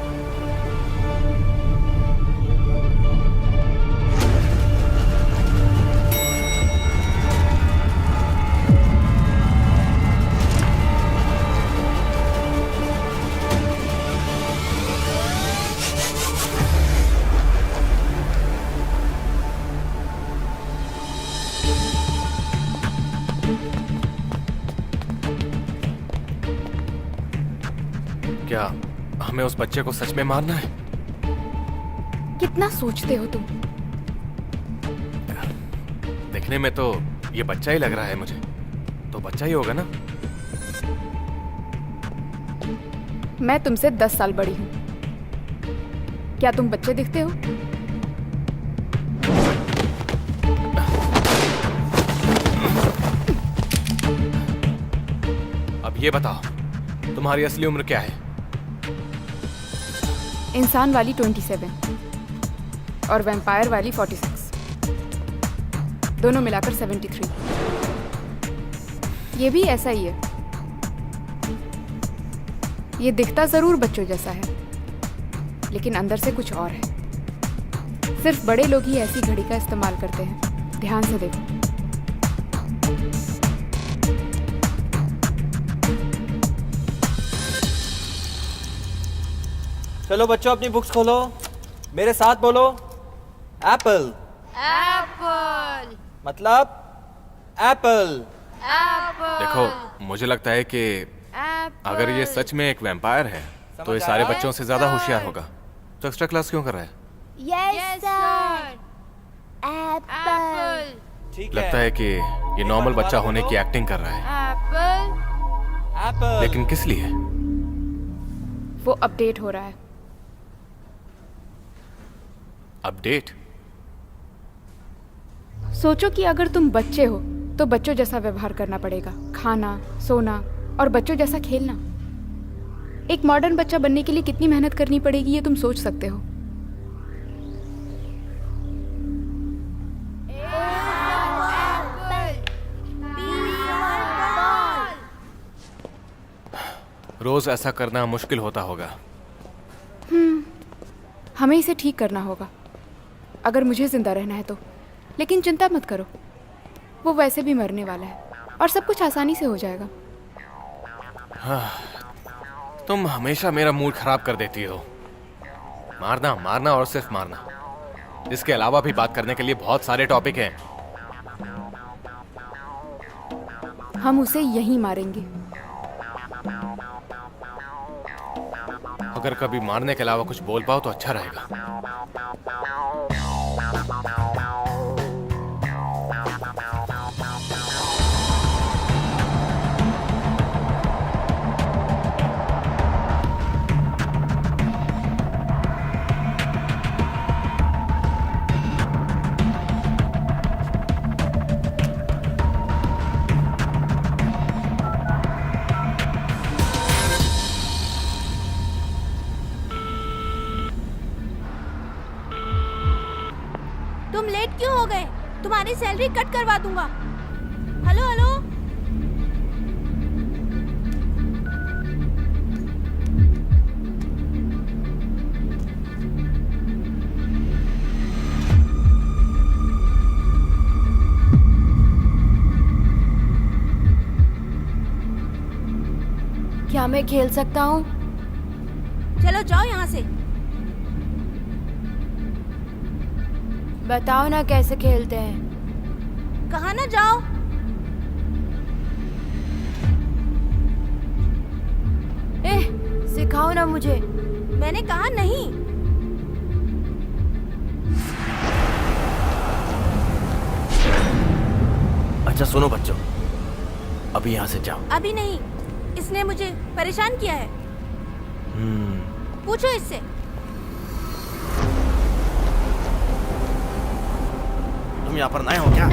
Speaker 3: क्या हमें उस बच्चे को सच में मारना है?
Speaker 1: कितना सोचते हो तुम?
Speaker 3: देखने में तो ये बच्चा ही लग रहा है मुझे। तो बच्चा ही होगा ना?
Speaker 1: मैं तुमसे 10 साल बड़ी हूँ। क्या तुम बच्चे दिखते हो?
Speaker 3: अब ये बताओ, तुम्हारी असली उम्र क्या है?
Speaker 1: इंसान वाली 27 और वैम्पायर वाली 46, दोनों मिलाकर 73। ये भी ऐसा ही है। ये दिखता जरूर बच्चों जैसा है, लेकिन अंदर से कुछ और है। सिर्फ बड़े लोग ही ऐसी घड़ी का इस्तेमाल करते हैं। ध्यान से देखो।
Speaker 11: चलो बच्चों, अपनी बुक्स खोलो, मेरे साथ बोलो। एप्पल।
Speaker 9: एप्पल।
Speaker 11: मतलब एप्पल।
Speaker 3: देखो, मुझे लगता है कि अगर ये सच में एक वैम्पायर है तो ये सारे बच्चों से ज्यादा होशियार होगा। तो एक्स्ट्रा क्लास क्यों कर रहा है?
Speaker 9: Yes sir. एप्पल।
Speaker 11: ठीक
Speaker 3: लगता है कि ये नॉर्मल बच्चा होने की एक्टिंग कर रहा है।
Speaker 9: एप्पल।
Speaker 11: एप्पल।
Speaker 3: लेकिन किस लिए?
Speaker 1: वो अपडेट हो रहा है।
Speaker 3: अपडेट?
Speaker 1: सोचो कि अगर तुम बच्चे हो तो बच्चों जैसा व्यवहार करना पड़ेगा, खाना, सोना और बच्चों जैसा खेलना। एक मॉडर्न बच्चा बनने के लिए कितनी मेहनत करनी पड़ेगी ये तुम सोच सकते हो।
Speaker 3: रोज ऐसा करना मुश्किल होता होगा।
Speaker 1: हमें इसे ठीक करना होगा अगर मुझे जिंदा रहना है तो। लेकिन चिंता मत करो, वो वैसे भी मरने वाला है और सब कुछ आसानी से हो जाएगा।
Speaker 3: तुम हमेशा मेरा मूड खराब कर देती हो। मारना मारना और सिर्फ मारना। इसके अलावा भी बात करने के लिए बहुत सारे टॉपिक हैं।
Speaker 1: हम उसे यहीं मारेंगे।
Speaker 3: अगर कभी मारने के अलावा कुछ बोल पाओ तो अच्छा रहेगा।
Speaker 8: तुम लेट क्यों हो गए? तुम्हारी सैलरी कट करवा दूंगा। Hello hello.
Speaker 9: क्या मैं खेल सकता हूँ?
Speaker 8: चलो जाओ यहाँ से।
Speaker 9: बताओ ना कैसे खेलते हैं।
Speaker 8: कहा ना जाओ।
Speaker 9: सिखाओ ना मुझे।
Speaker 8: मैंने कहा नहीं।
Speaker 2: अच्छा सुनो बच्चों, अभी यहाँ से जाओ।
Speaker 8: अभी नहीं, इसने मुझे परेशान किया है। पूछो इससे।
Speaker 2: तुम यहाँ पर नए हो क्या?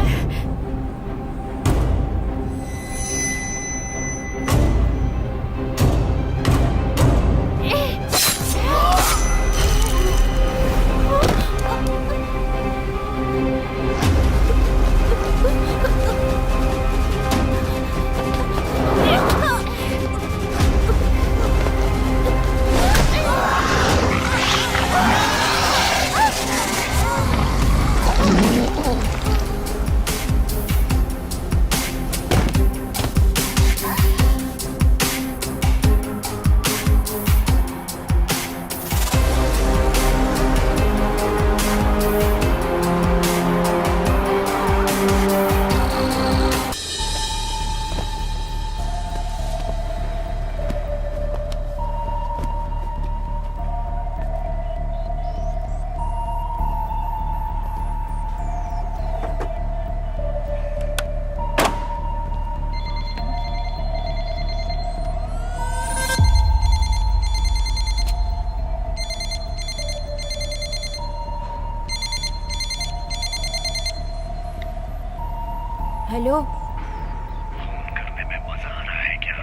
Speaker 6: हेलो।
Speaker 4: करने में मजा आ रहा है क्या?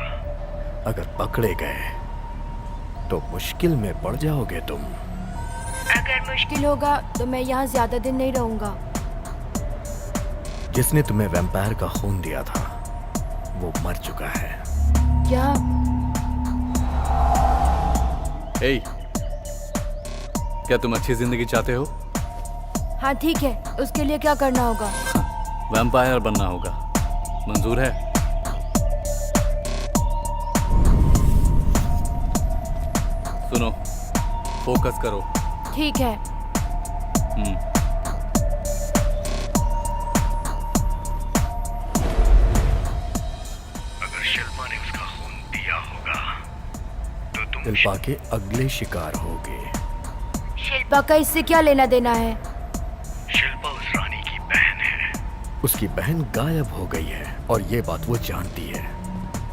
Speaker 12: अगर पकड़े गए तो मुश्किल में पड़ जाओगे तुम।
Speaker 6: अगर मुश्किल होगा तो मैं यहाँ ज्यादा दिन नहीं रहूंगा।
Speaker 12: जिसने तुम्हें वैम्पायर का खून दिया था वो मर चुका है।
Speaker 6: क्या?
Speaker 10: ए, क्या तुम अच्छी जिंदगी चाहते हो?
Speaker 6: हाँ ठीक है, उसके लिए क्या करना होगा?
Speaker 10: वैम्पायर बनना होगा। मंजूर है? सुनो, फोकस करो।
Speaker 6: ठीक है।
Speaker 4: अगर शिल्पा ने उसका खून दिया होगा तो तुम
Speaker 12: शिल्पा के अगले शिकार होगे।
Speaker 6: शिल्पा का इससे क्या लेना देना है?
Speaker 4: शिल्पा उस रानी की बहन है।
Speaker 12: उसकी बहन गायब हो गई है और ये बात वो जानती है।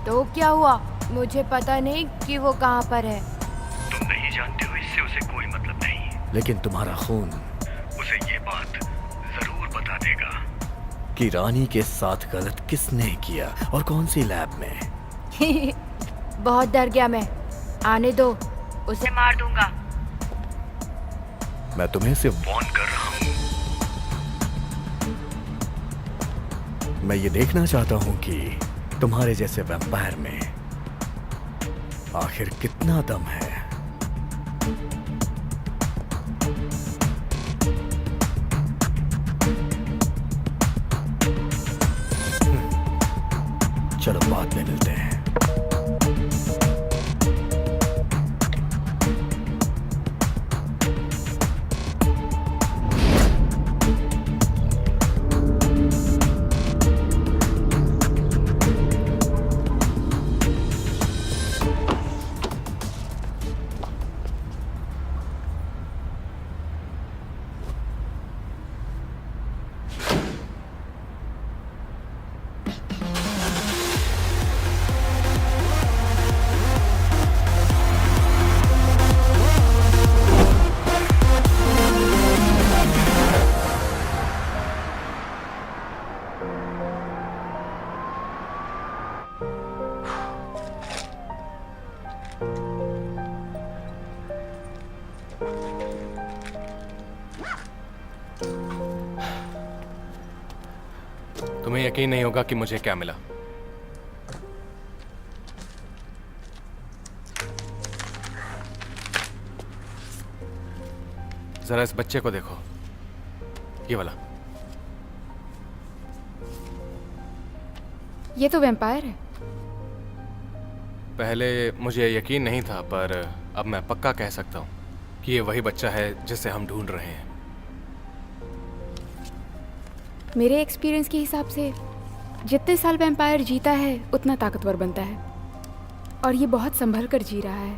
Speaker 6: तो क्या हुआ? मुझे पता नहीं कि वो कहाँ पर है।
Speaker 4: तुम नहीं जानते हो, इससे उसे कोई मतलब नहीं।
Speaker 12: लेकिन तुम्हारा खून
Speaker 4: उसे ये बात जरूर बता देगा
Speaker 12: कि रानी के साथ गलत किसने किया और कौन सी लैब में।
Speaker 6: बहुत डर गया मैं। आने दो, उसे मार दूंगा।
Speaker 12: मैं तुम्हें सिर्फ
Speaker 4: वार्न कर रहा हूँ।
Speaker 12: मैं ये देखना चाहता हूँ कि तुम्हारे जैसे वैम्पायर में आखिर कितना दम है। चलो बाद में मिलते हैं।
Speaker 3: तुम्हें यकीन नहीं होगा कि मुझे क्या मिला। जरा इस बच्चे को देखो, ये वाला।
Speaker 1: ये तो वैम्पायर है।
Speaker 3: पहले मुझे यकीन नहीं था, पर अब मैं पक्का कह सकता हूँ कि ये वही बच्चा है जिसे हम ढूंढ रहे हैं।
Speaker 1: मेरे एक्सपीरियंस के हिसाब से जितने साल वैम्पायर जीता है उतना ताकतवर बनता है, और ये बहुत संभल कर जी रहा है,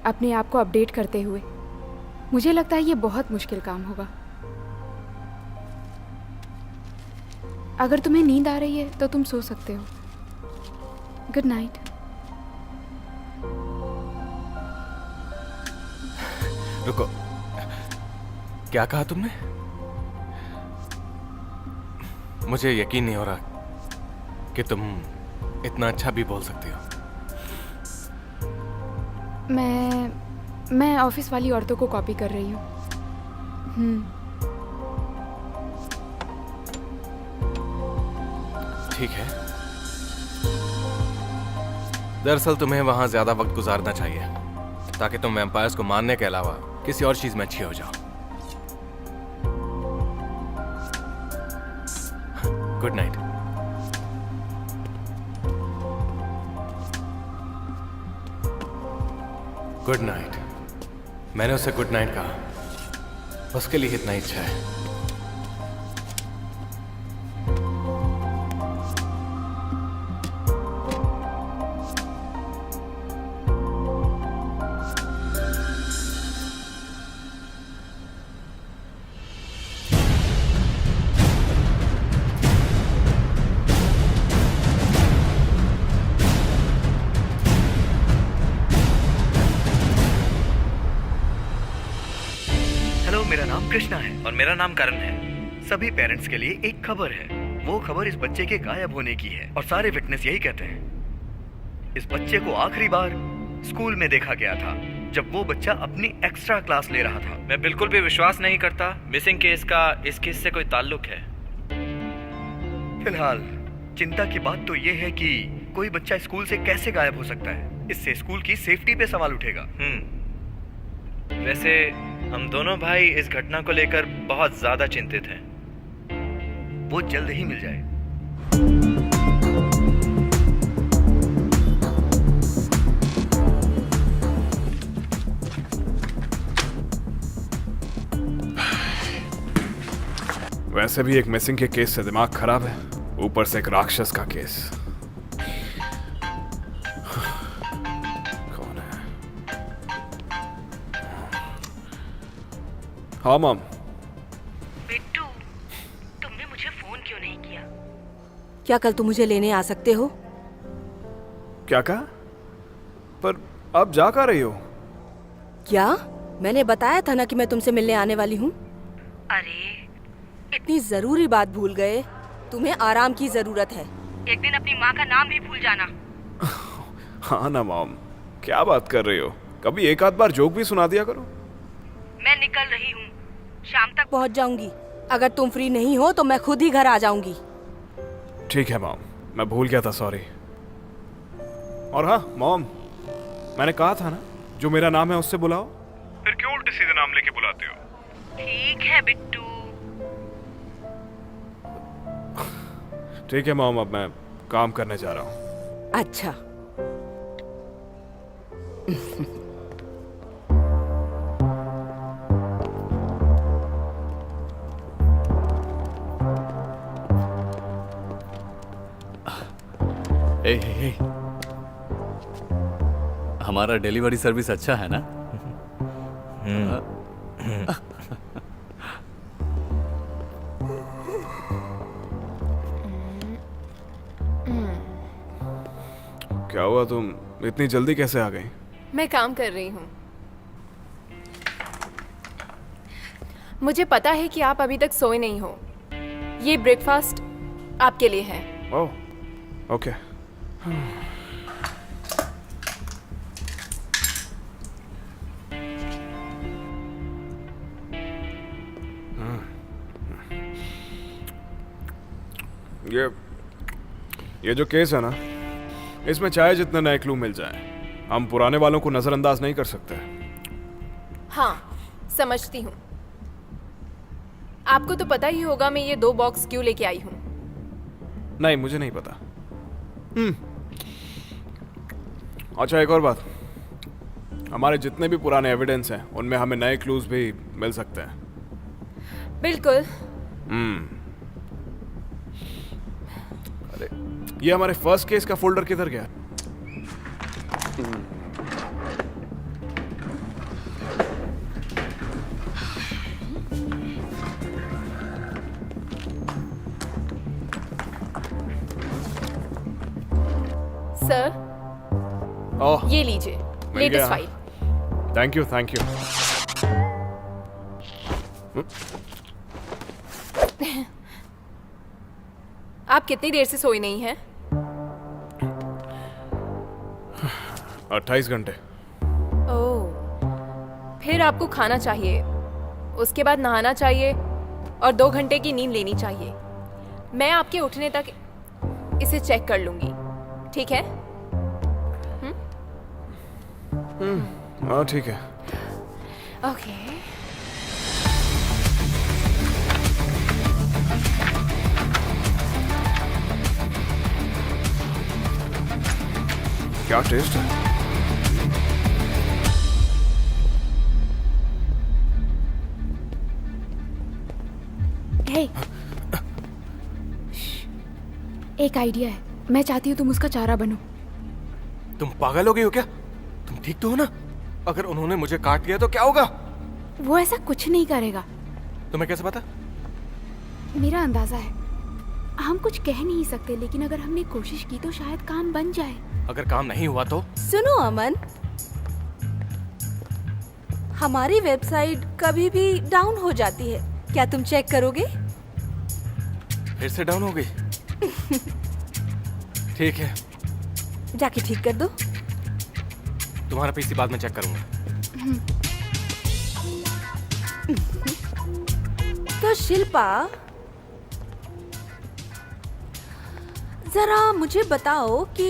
Speaker 1: अपने आप को अपडेट करते हुए। मुझे लगता है ये बहुत मुश्किल काम होगा। अगर तुम्हें नींद आ रही है तो तुम सो सकते हो। Good night.
Speaker 3: रुको, क्या कहा तुमने? मुझे यकीन नहीं हो रहा कि तुम इतना अच्छा भी बोल सकती हो।
Speaker 1: मैं ऑफिस वाली औरतों को कॉपी कर रही हूँ।
Speaker 3: ठीक है। दरअसल तुम्हें वहां ज्यादा वक्त गुजारना चाहिए ताकि तुम वैम्पायर्स को मारने के अलावा किसी और चीज में अच्छी हो जाओ। Good night. Good night. मैंने उसे गुड नाइट कहा, उसके लिए इतना इच्छा है।
Speaker 13: मेरा नाम कृष्णा है और मेरा नाम करण है। सभी पेरेंट्स के लिए एक खबर है।
Speaker 12: वो खबर इस बच्चे के गायब होने की है और सारे विटनेस यही कहते हैं। इस बच्चे को आखिरी बार स्कूल में देखा गया था जब वो बच्चा अपनी एक्स्ट्रा क्लास ले रहा था।
Speaker 11: मैं बिल्कुल भी विश्वास नहीं करता मिसिंग केस का इस केस से कोई ताल्लुक है।
Speaker 12: फिलहाल चिंता की बात तो ये है कि कोई बच्चा स्कूल से कैसे गायब हो सकता है। इससे स्कूल की सेफ्टी पे सवाल उठेगा।
Speaker 11: वैसे हम दोनों भाई इस घटना को लेकर बहुत ज्यादा चिंतित हैं।
Speaker 12: वो जल्द ही मिल जाए।
Speaker 5: वैसे भी एक मिसिंग के केस से दिमाग खराब है, ऊपर से एक राक्षस का केस। कौन है? हाँ मॉम।
Speaker 8: बिट्टू, तुमने मुझे फोन क्यों नहीं किया? क्या कल तुम मुझे लेने आ सकते हो?
Speaker 5: क्या कहा? पर आप जा कहाँ रही हो?
Speaker 8: क्या? मैंने बताया था ना कि मैं तुमसे मिलने आने वाली हूँ। अरे इतनी जरूरी बात भूल गए। तुम्हें आराम की जरूरत है। एक दिन अपनी माँ का नाम भी भूल जाना।
Speaker 5: हाँ ना मॉम, क्या बात कर रही हो? कभी एक आध बार जोक भी सुना दिया करो।
Speaker 8: मैं निकल रही हूँ, शाम तक पहुँच जाऊंगी। अगर तुम फ्री नहीं हो तो मैं खुद ही घर आ जाऊंगी।
Speaker 5: ठीक है मॉम, मैं भूल गया था, सॉरी। और हाँ मॉम, मैंने कहा था ना जो मेरा नाम है उससे बुलाओ। फिर क्यों उल्टे सीधे नाम लेके बुलाते हो?
Speaker 8: ठीक है बिट्टू।
Speaker 5: ठीक है मॉम, अब मैं काम करने जा रहा हूँ।
Speaker 8: अच्छा।
Speaker 10: हे, हमारा डिलीवरी सर्विस अच्छा है ना?
Speaker 5: क्या हुआ, तुम इतनी जल्दी कैसे आ गई?
Speaker 6: मैं काम कर रही हूँ। मुझे पता है कि आप अभी तक सोए नहीं हो। ये ब्रेकफास्ट आपके लिए है।
Speaker 5: ओह, ओके। ये जो केस है ना, इसमें चाहे जितने नए क्लू मिल जाए, हम पुराने वालों को नजरअंदाज नहीं कर सकते।
Speaker 6: हाँ, समझती हूँ। आपको तो पता ही होगा मैं ये 2 बॉक्स क्यों लेके आई हूँ।
Speaker 5: नहीं, मुझे नहीं पता। अच्छा, एक और बात, हमारे जितने भी पुराने एविडेंस हैं उनमें हमें नए क्लूज भी मिल सकते हैं।
Speaker 6: बिल्कुल।
Speaker 5: अरे, ये हमारे फर्स्ट केस का फोल्डर किधर गया?
Speaker 6: सर,
Speaker 5: ओह,
Speaker 6: ये लीजिए latest file.
Speaker 5: Thank you, thank you.
Speaker 6: आप कितनी देर से सोए नहीं हैं?
Speaker 5: 28 घंटे।
Speaker 6: ओह, फिर आपको खाना चाहिए, उसके बाद नहाना चाहिए और 2 घंटे की नींद लेनी चाहिए। मैं आपके उठने तक इसे चेक कर लूंगी, ठीक है?
Speaker 5: हाँ, ठीक है।
Speaker 6: ओके।
Speaker 5: क्या टेस्ट है?
Speaker 1: हे, एक आइडिया है। मैं चाहती हूँ तुम उसका चारा बनो।
Speaker 3: तुम पागल हो गई हो क्या? तुम ठीक तो हो ना? अगर उन्होंने मुझे काट लिया तो क्या होगा?
Speaker 1: वो ऐसा कुछ नहीं करेगा।
Speaker 3: तुम्हें कैसे पता?
Speaker 1: मेरा अंदाजा है। हम कुछ कह नहीं सकते, लेकिन अगर हमने कोशिश की तो शायद काम बन जाए।
Speaker 3: अगर काम नहीं हुआ तो?
Speaker 8: सुनो अमन, हमारी वेबसाइट कभी भी डाउन हो जाती है, क्या तुम चेक करोगे?
Speaker 3: फिर से डाउन हो गई। ठीक है,
Speaker 8: जाके ठीक कर दो।
Speaker 3: तुम्हारा पीसी बाद में चेक करूंगा।
Speaker 8: तो शिल्पा, जरा मुझे बताओ कि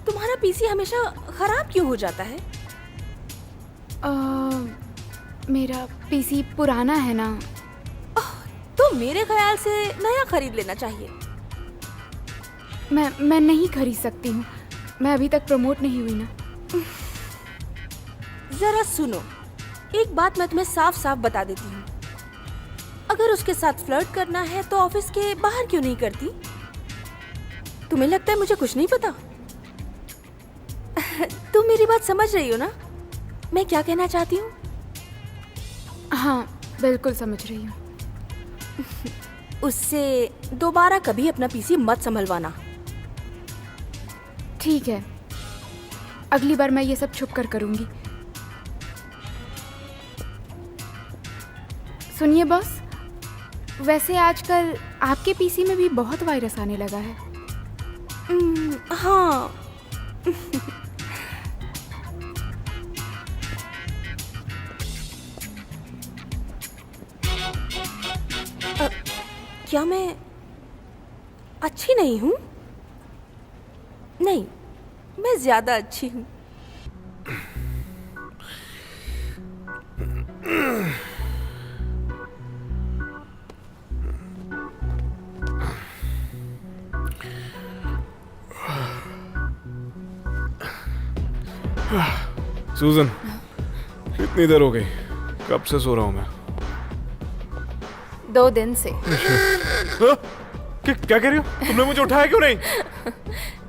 Speaker 8: तुम्हारा पीसी हमेशा खराब क्यों हो जाता है?
Speaker 1: मेरा पीसी पुराना है ना।
Speaker 8: तो मेरे ख्याल से नया खरीद लेना चाहिए।
Speaker 1: मैं नहीं खरीद सकती हूँ, मैं अभी तक प्रमोट नहीं हुई ना।
Speaker 8: जरा सुनो, एक बात मैं तुम्हें साफ साफ बता देती हूँ। अगर उसके साथ फ्लर्ट करना है तो ऑफिस के बाहर क्यों नहीं करती? तुम्हें लगता है मुझे कुछ नहीं पता? तुम मेरी बात समझ रही हो ना, मैं क्या कहना चाहती हूँ?
Speaker 1: हाँ, बिल्कुल समझ रही हूँ।
Speaker 8: उससे दोबारा कभी अपना पीसी मत संभलवाना।
Speaker 1: ठीक है, अगली बार मैं ये सब छुप कर करूँगी। सुनिए बॉस, वैसे आजकल आपके पीसी में भी बहुत वायरस आने लगा है।
Speaker 8: हाँ। क्या मैं अच्छी नहीं हूँ? नहीं, मैं ज्यादा अच्छी हूँ।
Speaker 5: सूजन, कितनी देर हो गई? कब से सो रहा हूँ मैं?
Speaker 6: 2 दिन से।
Speaker 5: क्या कह रही हो? तुमने मुझे उठाया क्यों नहीं?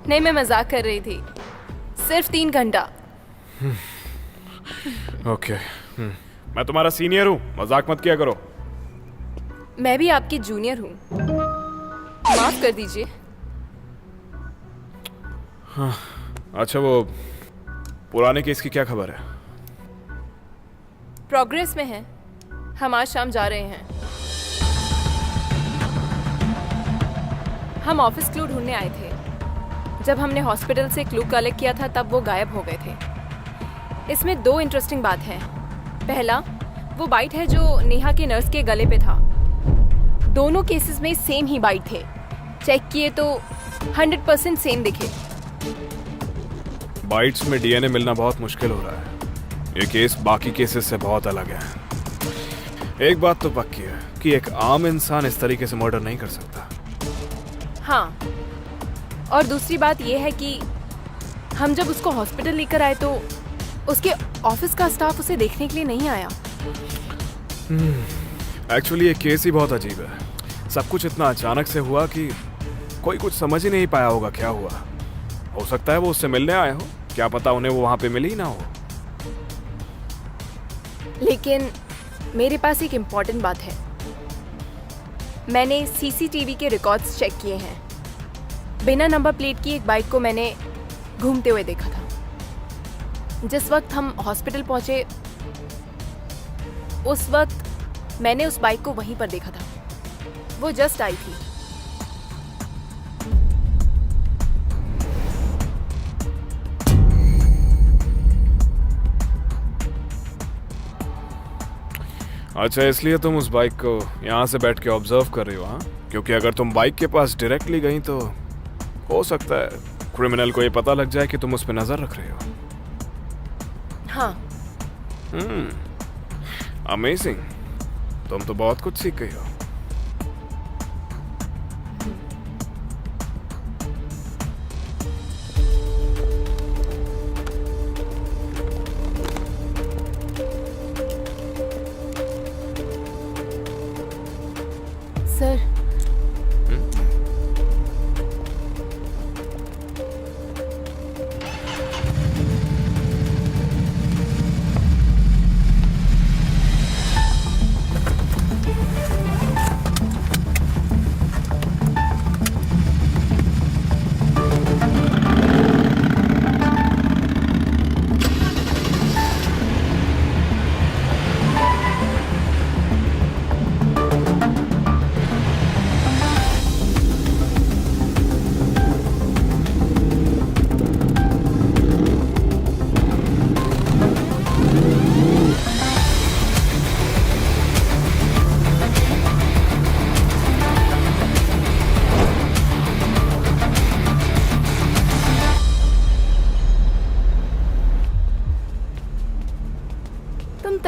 Speaker 6: नहीं, मैं मजाक कर रही थी। सिर्फ 3 घंटा।
Speaker 5: ओके, मैं तुम्हारा सीनियर हूँ, मजाक मत किया करो।
Speaker 6: मैं भी आपकी जूनियर हूँ, माफ कर दीजिए।
Speaker 5: हाँ, अच्छा वो पुराने केस की क्या खबर है?
Speaker 6: प्रोग्रेस में है, हम आज शाम जा रहे हैं। हम ऑफिस क्लू ढूंढने आए थे। जब हमने हॉस्पिटल से क्लू कलेक्ट किया था तब वो गायब हो गए थे। इसमें 2 इंटरेस्टिंग बात है। पहला, वो बाइट है जो नेहा के नर्स के गले पे था। दोनों केसेस में सेम ही बाइट थे। चेक किए तो 100% सेम दिखे।
Speaker 5: बाइट्स में डीएनए मिलना बहुत मुश्किल हो रहा है। ये केस बाकी केसेस से बहुत अलग है। एक बात तो पक्की है कि एक आम इंसान इस तरीके से मर्डर नहीं कर सकता।
Speaker 6: हाँ, और दूसरी बात यह है कि हम जब उसको हॉस्पिटल लेकर आए तो उसके ऑफिस का स्टाफ उसे देखने के लिए नहीं आया।
Speaker 5: एक्चुअली ये केस ही बहुत अजीब है। सब कुछ इतना अचानक से हुआ कि कोई कुछ समझ ही नहीं पाया होगा क्या हुआ। हो सकता है वो उससे मिलने आए हो, क्या पता उन्हें वो वहां पे मिली ही ना हो।
Speaker 6: लेकिन मेरे पास एक इम्पॉर्टेंट बात है। मैंने सीसीटीवी के रिकॉर्ड्स चेक किए हैं। बिना नंबर प्लेट की एक बाइक को मैंने घूमते हुए देखा था। जिस वक्त हम हॉस्पिटल पहुंचे उस वक्त मैंने उस बाइक को वहीं पर देखा था। वो जस्ट आई थी।
Speaker 5: अच्छा, इसलिए तुम उस बाइक को यहाँ से बैठ के ऑब्जर्व कर रही हो? हाँ, क्योंकि अगर तुम बाइक के पास डायरेक्टली गई तो हो सकता है क्रिमिनल को ये पता लग जाए कि तुम उस पर नजर रख रहे हो।
Speaker 6: हाँ।
Speaker 5: अमेजिंग, तुम तो बहुत कुछ सीख गई हो।
Speaker 6: सर,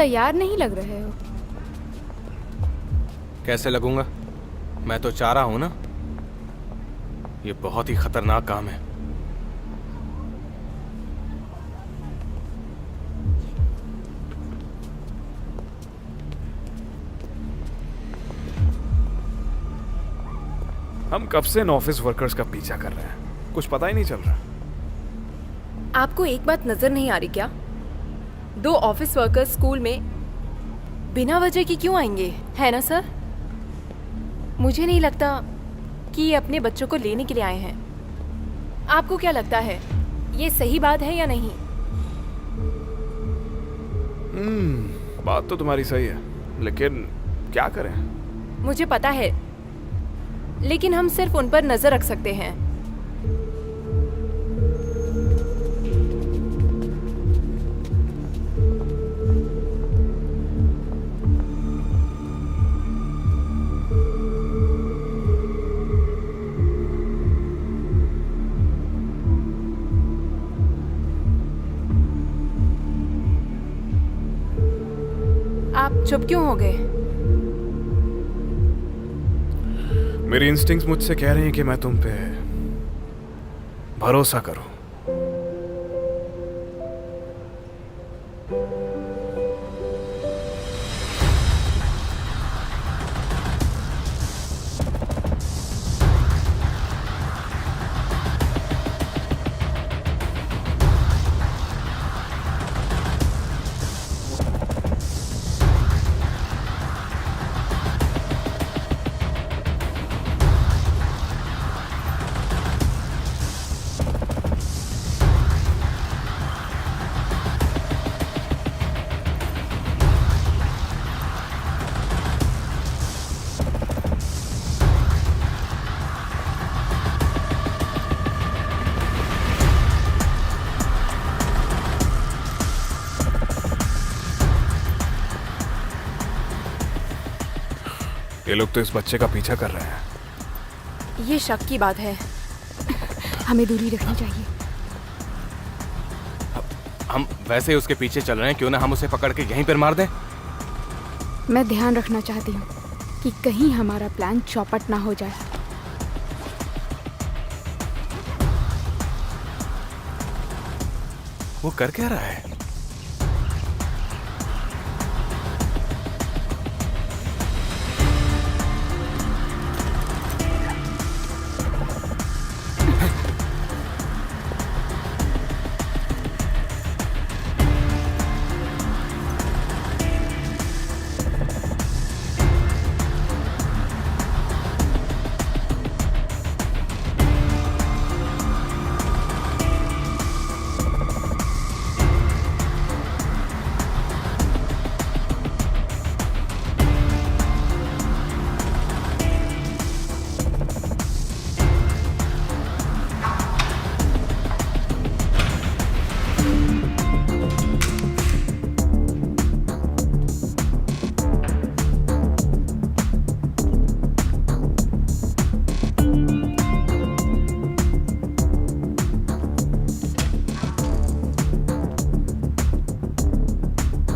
Speaker 1: तैयार नहीं लग रहे हो।
Speaker 3: कैसे लगूंगा? मैं तो चाह रहा हूं ना। ये बहुत ही खतरनाक काम है।
Speaker 5: हम कब से इन ऑफिस वर्कर्स का पीछा कर रहे हैं, कुछ पता ही नहीं चल रहा।
Speaker 6: आपको एक बात नजर नहीं आ रही क्या? 2 ऑफिस वर्कर्स स्कूल में बिना वजह की क्यों आएंगे, है ना सर? मुझे नहीं लगता कि ये अपने बच्चों को लेने के लिए आए हैं। आपको क्या लगता है, ये सही बात है या नहीं?
Speaker 5: बात तो तुम्हारी सही है, लेकिन क्या करें?
Speaker 6: मुझे पता है, लेकिन हम सिर्फ उन पर नजर रख सकते हैं। आप चुप क्यों हो गए?
Speaker 5: मेरी इंस्टिंक्ट्स मुझसे कह रही हैं कि मैं तुम पे भरोसा करूं। ये लोग तो इस बच्चे का पीछा कर रहे हैं।
Speaker 6: ये शक की बात है।
Speaker 1: हमें दूरी रखनी चाहिए।
Speaker 3: हम वैसे ही उसके पीछे चल रहे हैं, क्यों ना हम उसे पकड़ के यहीं पर मार दें?
Speaker 1: मैं ध्यान रखना चाहती हूँ कि कहीं हमारा प्लान चौपट ना हो जाए।
Speaker 3: वो कर क्या रहा है?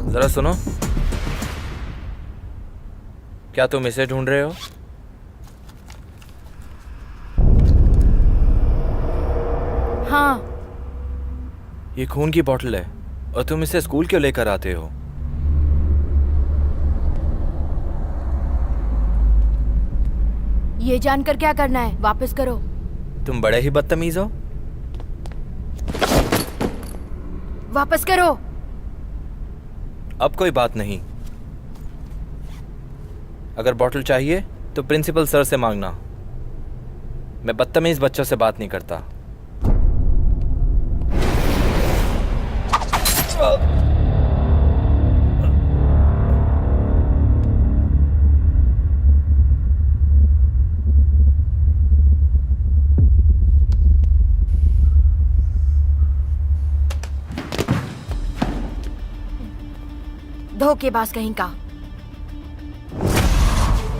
Speaker 11: जरा सुनो, क्या तुम इसे ढूंढ रहे हो?
Speaker 6: हाँ।
Speaker 11: ये खून की बोतल है और तुम इसे स्कूल क्यों लेकर आते हो?
Speaker 9: ये जानकर क्या करना है, वापस करो।
Speaker 11: तुम बड़े ही बदतमीज हो।
Speaker 9: वापस करो।
Speaker 11: अब कोई बात नहीं, अगर बॉटल चाहिए तो प्रिंसिपल सर से मांगना। मैं बदतमीज बच्चों से बात नहीं करता।
Speaker 9: धोखेबाज कहीं का।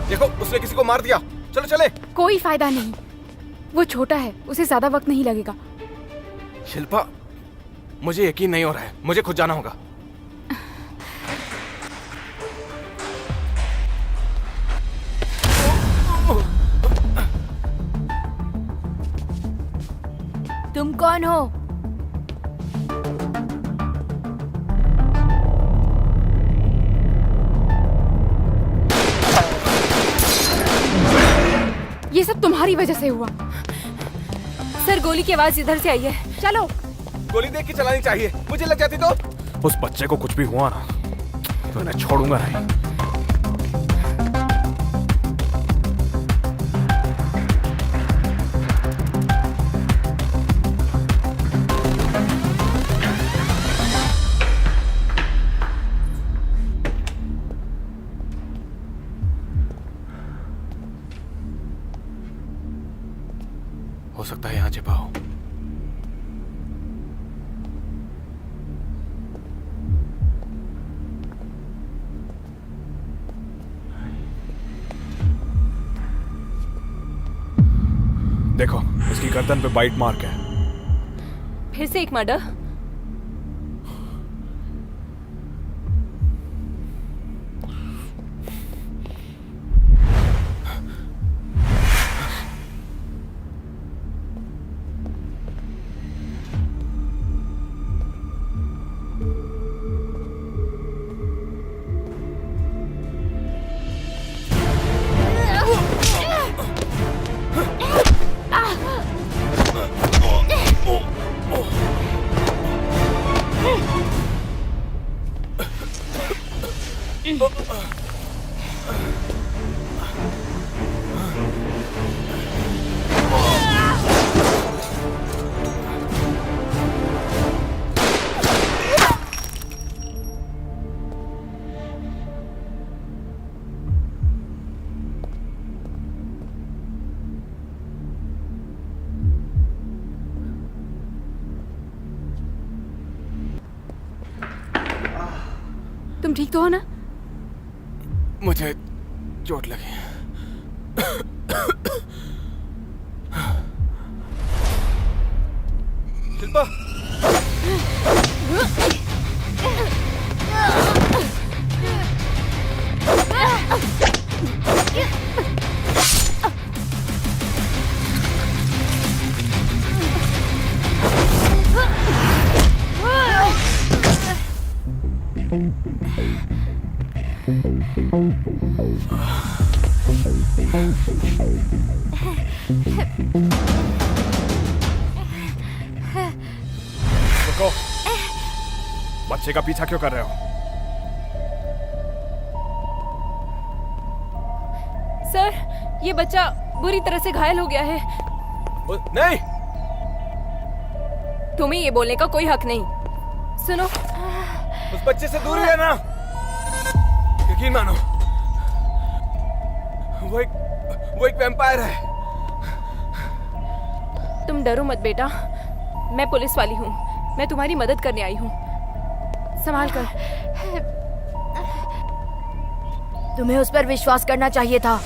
Speaker 3: देखो, उसने किसी को मार दिया। चलो चले।
Speaker 1: कोई फायदा नहीं, वो छोटा है, उसे ज्यादा वक्त नहीं लगेगा।
Speaker 3: शिल्पा, मुझे यकीन नहीं हो रहा है, मुझे खुद जाना होगा।
Speaker 9: कौन हो?
Speaker 1: ये सब तुम्हारी वजह से हुआ।
Speaker 6: सर गोली की आवाज इधर से आई है।
Speaker 1: चलो।
Speaker 3: गोली देख के चलानी चाहिए, मुझे लग जाती तो।
Speaker 5: उस बच्चे को कुछ भी हुआ ना तो मैं छोड़ूंगा नहीं।
Speaker 3: हो सकता है यहाँ छिपा हो।
Speaker 5: देखो, इसकी गर्दन पे बाइट मार्क है।
Speaker 6: फिर से एक मर्डर।
Speaker 1: तुम ठीक तो हो ना?
Speaker 3: मुझे चोट लगी। शिल्पा,
Speaker 5: रुको, बच्चे का पीछा क्यों कर रहे हो?
Speaker 6: सर ये बच्चा बुरी तरह से घायल हो गया है।
Speaker 3: नहीं,
Speaker 6: तुम्हें ये बोलने का कोई हक नहीं। सुनो,
Speaker 3: उस बच्चे से दूर रहना। यकीन मानो, वो एक वैम्पायर है।
Speaker 6: तुम डरो मत बेटा, मैं पुलिस वाली हूँ। मैं तुम्हारी मदद करने आई हूँ। संभाल कर।
Speaker 9: तुम्हें उस पर विश्वास करना चाहिए था।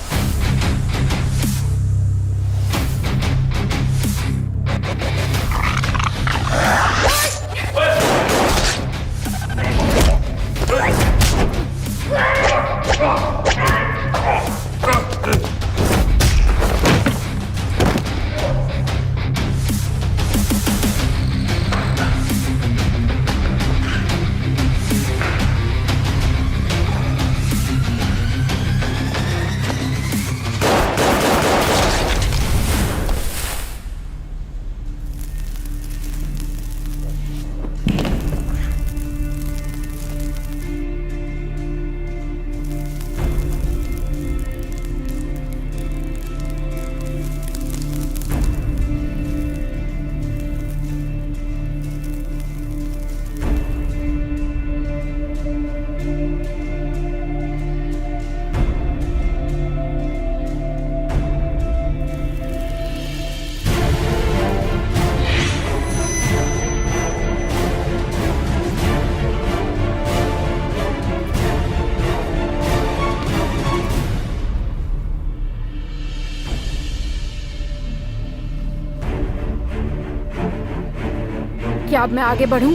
Speaker 1: क्या अब मैं आगे बढ़ूं?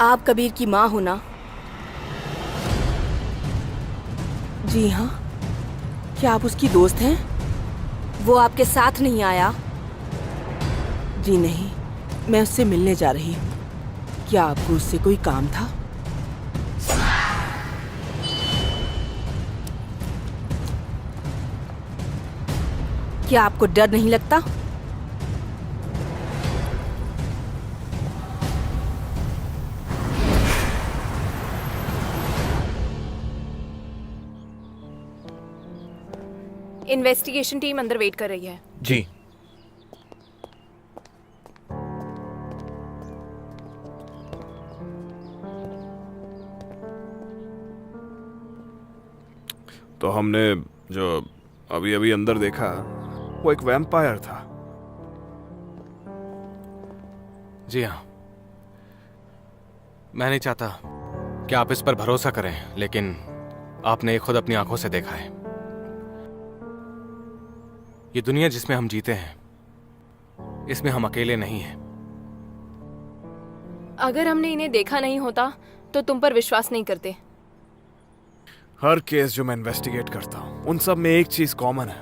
Speaker 8: आप कबीर की माँ हो ना? जी हाँ। क्या आप उसकी दोस्त हैं? वो आपके साथ नहीं आया? जी नहीं, मैं उससे मिलने जा रही हूँ। क्या आपको उससे कोई काम था? क्या आपको डर नहीं लगता?
Speaker 6: इन्वेस्टिगेशन टीम अंदर वेट कर रही है।
Speaker 11: जी।
Speaker 5: तो हमने जो अभी अभी अंदर देखा वो एक वैम्पायर था।
Speaker 3: जी हाँ, मैं नहीं चाहता कि आप इस पर भरोसा करें, लेकिन आपने खुद अपनी आंखों से देखा है। ये दुनिया जिसमें हम जीते हैं, इसमें हम अकेले नहीं हैं।
Speaker 6: अगर हमने इन्हें देखा नहीं होता तो तुम पर विश्वास नहीं करते।
Speaker 5: हर केस जो मैं इन्वेस्टिगेट करता हूँ उन सब में एक चीज कॉमन है,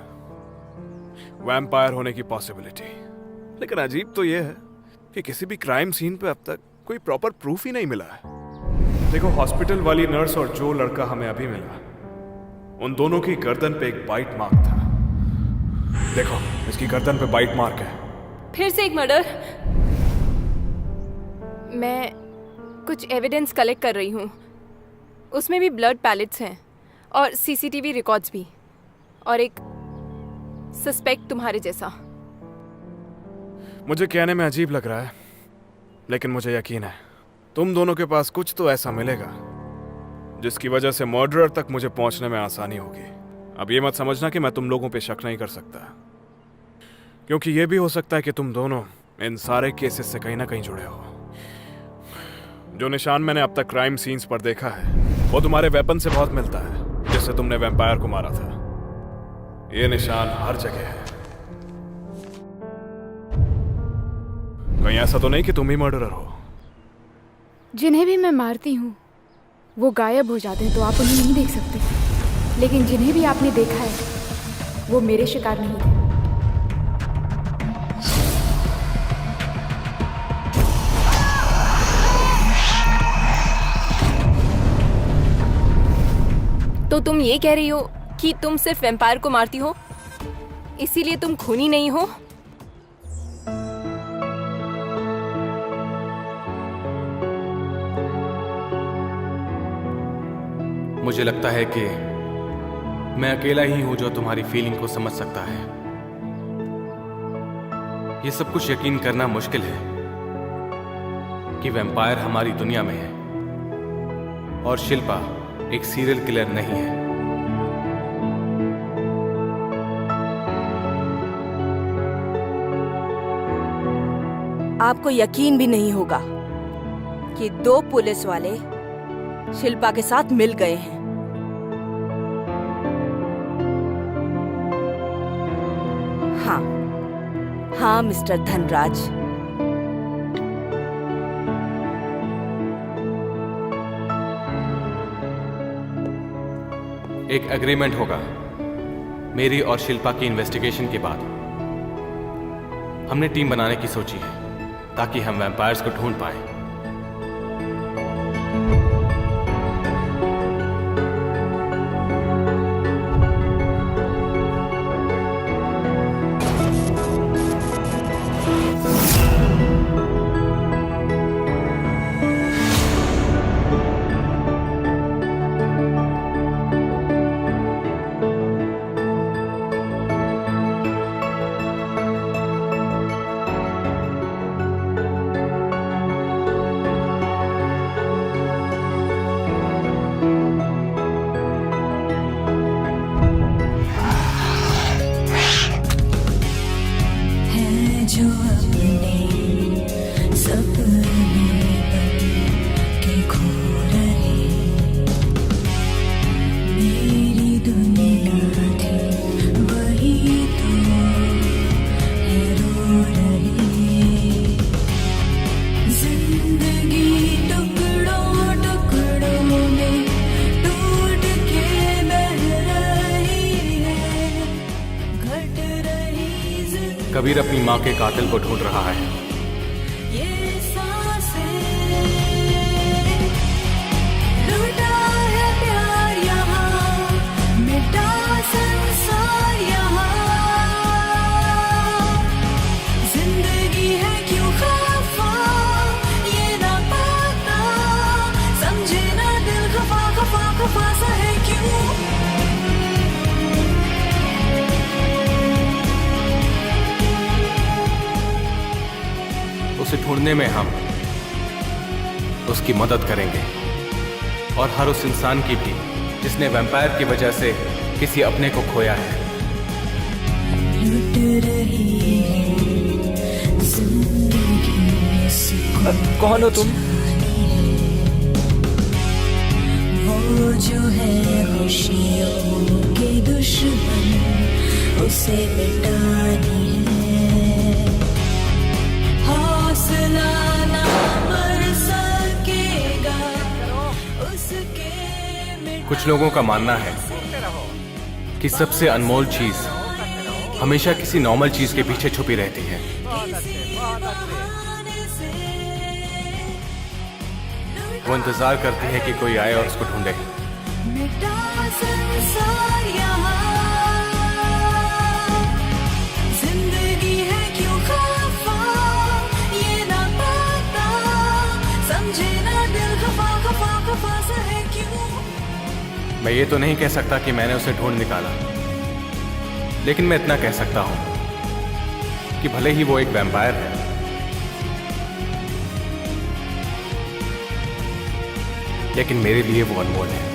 Speaker 5: वैम्पायर होने की पॉसिबिलिटी। लेकिन अजीब तो ये है कि किसी भी क्राइम सीन पे अब तक कोई प्रॉपर प्रूफ ही नहीं मिला है। देखो, हॉस्पिटल वाली नर्स और जो लड़का हमें अभी मिला, उन दोनों की गर्दन पे एक बाइट मार्क था। देखो, इसकी गर्दन पे बाइट मार्क है।
Speaker 6: फिर से एक मर्डर। मैं कुछ एविडेंस कलेक्ट कर रही हूँ। उसमें भी ब्लड पैलेट्स हैं और सीसीटीवी रिकॉर्ड्स भी, और एक सस्पेक्ट तुम्हारे जैसा।
Speaker 5: मुझे कहने में अजीब लग रहा है, लेकिन मुझे यकीन है तुम दोनों के पास कुछ तो ऐसा मिलेगा जिसकी वजह से मर्डरर तक मुझे पहुंचने में आसानी होगी। अब ये मत समझना कि मैं तुम लोगों पे शक नहीं कर सकता, क्योंकि ये भी हो सकता है कि तुम दोनों इन सारे केसेस से कहीं ना कहीं जुड़े हो। जो निशान मैंने अब तक क्राइम सीन्स पर देखा है वो तुम्हारे वेपन से बहुत मिलता है, जिससे तुमने वैम्पायर को मारा था। ये निशान हर जगह है। कहीं ऐसा तो नहीं कि तुम ही मर्डरर हो?
Speaker 1: जिन्हें भी मैं मारती हूँ वो गायब हो जाते हैं, तो आप उन्हें नहीं देख सकते। लेकिन जिन्हें भी आपने देखा है वो मेरे शिकार नहीं थे।
Speaker 6: तो तुम ये कह रही हो कि तुम सिर्फ वैम्पायर को मारती हो, इसीलिए तुम खूनी नहीं हो?
Speaker 3: मुझे लगता है कि मैं अकेला ही हूं जो तुम्हारी फीलिंग को समझ सकता है। ये सब कुछ यकीन करना मुश्किल है कि वैम्पायर हमारी दुनिया में है और शिल्पा एक सीरियल किलर नहीं है।
Speaker 8: आपको यकीन भी नहीं होगा कि 2 पुलिस वाले शिल्पा के साथ मिल गए हैं। हाँ हाँ मिस्टर धनराज,
Speaker 3: एक एग्रीमेंट होगा मेरी और शिल्पा की इन्वेस्टिगेशन के बाद। हमने टीम बनाने की सोची है ताकि हम वैम्पायर्स को ढूंढ पाएं। कबीर अपनी माँ के कातिल को ढूंढ रहा है। उसे ढूंढने में हम उसकी मदद करेंगे और हर उस इंसान की भी जिसने वैम्पायर की वजह से किसी अपने को खोया है।
Speaker 11: कौन हो तुम?
Speaker 13: वो जो है खुशियों के दुश्मन, उसे मिटानी है। हौसला ना मर सकेगा उसके।
Speaker 3: कुछ लोगों का मानना है कि सबसे अनमोल चीज हमेशा किसी नॉर्मल चीज के पीछे छुपी रहती है। वो इंतजार करती है कि कोई आए और उसको ढूंढे।
Speaker 13: जिंदगी है क्यों खफा, ये ना पता, समझे ना दिल खफा खफा खफा सा है क्यों।
Speaker 3: मैं ये तो नहीं कह सकता कि मैंने उसे ढूंढ निकाला, लेकिन मैं इतना कह सकता हूं कि भले ही वो एक वैम्पायर है, लेकिन मेरे लिए वो अनमोल है।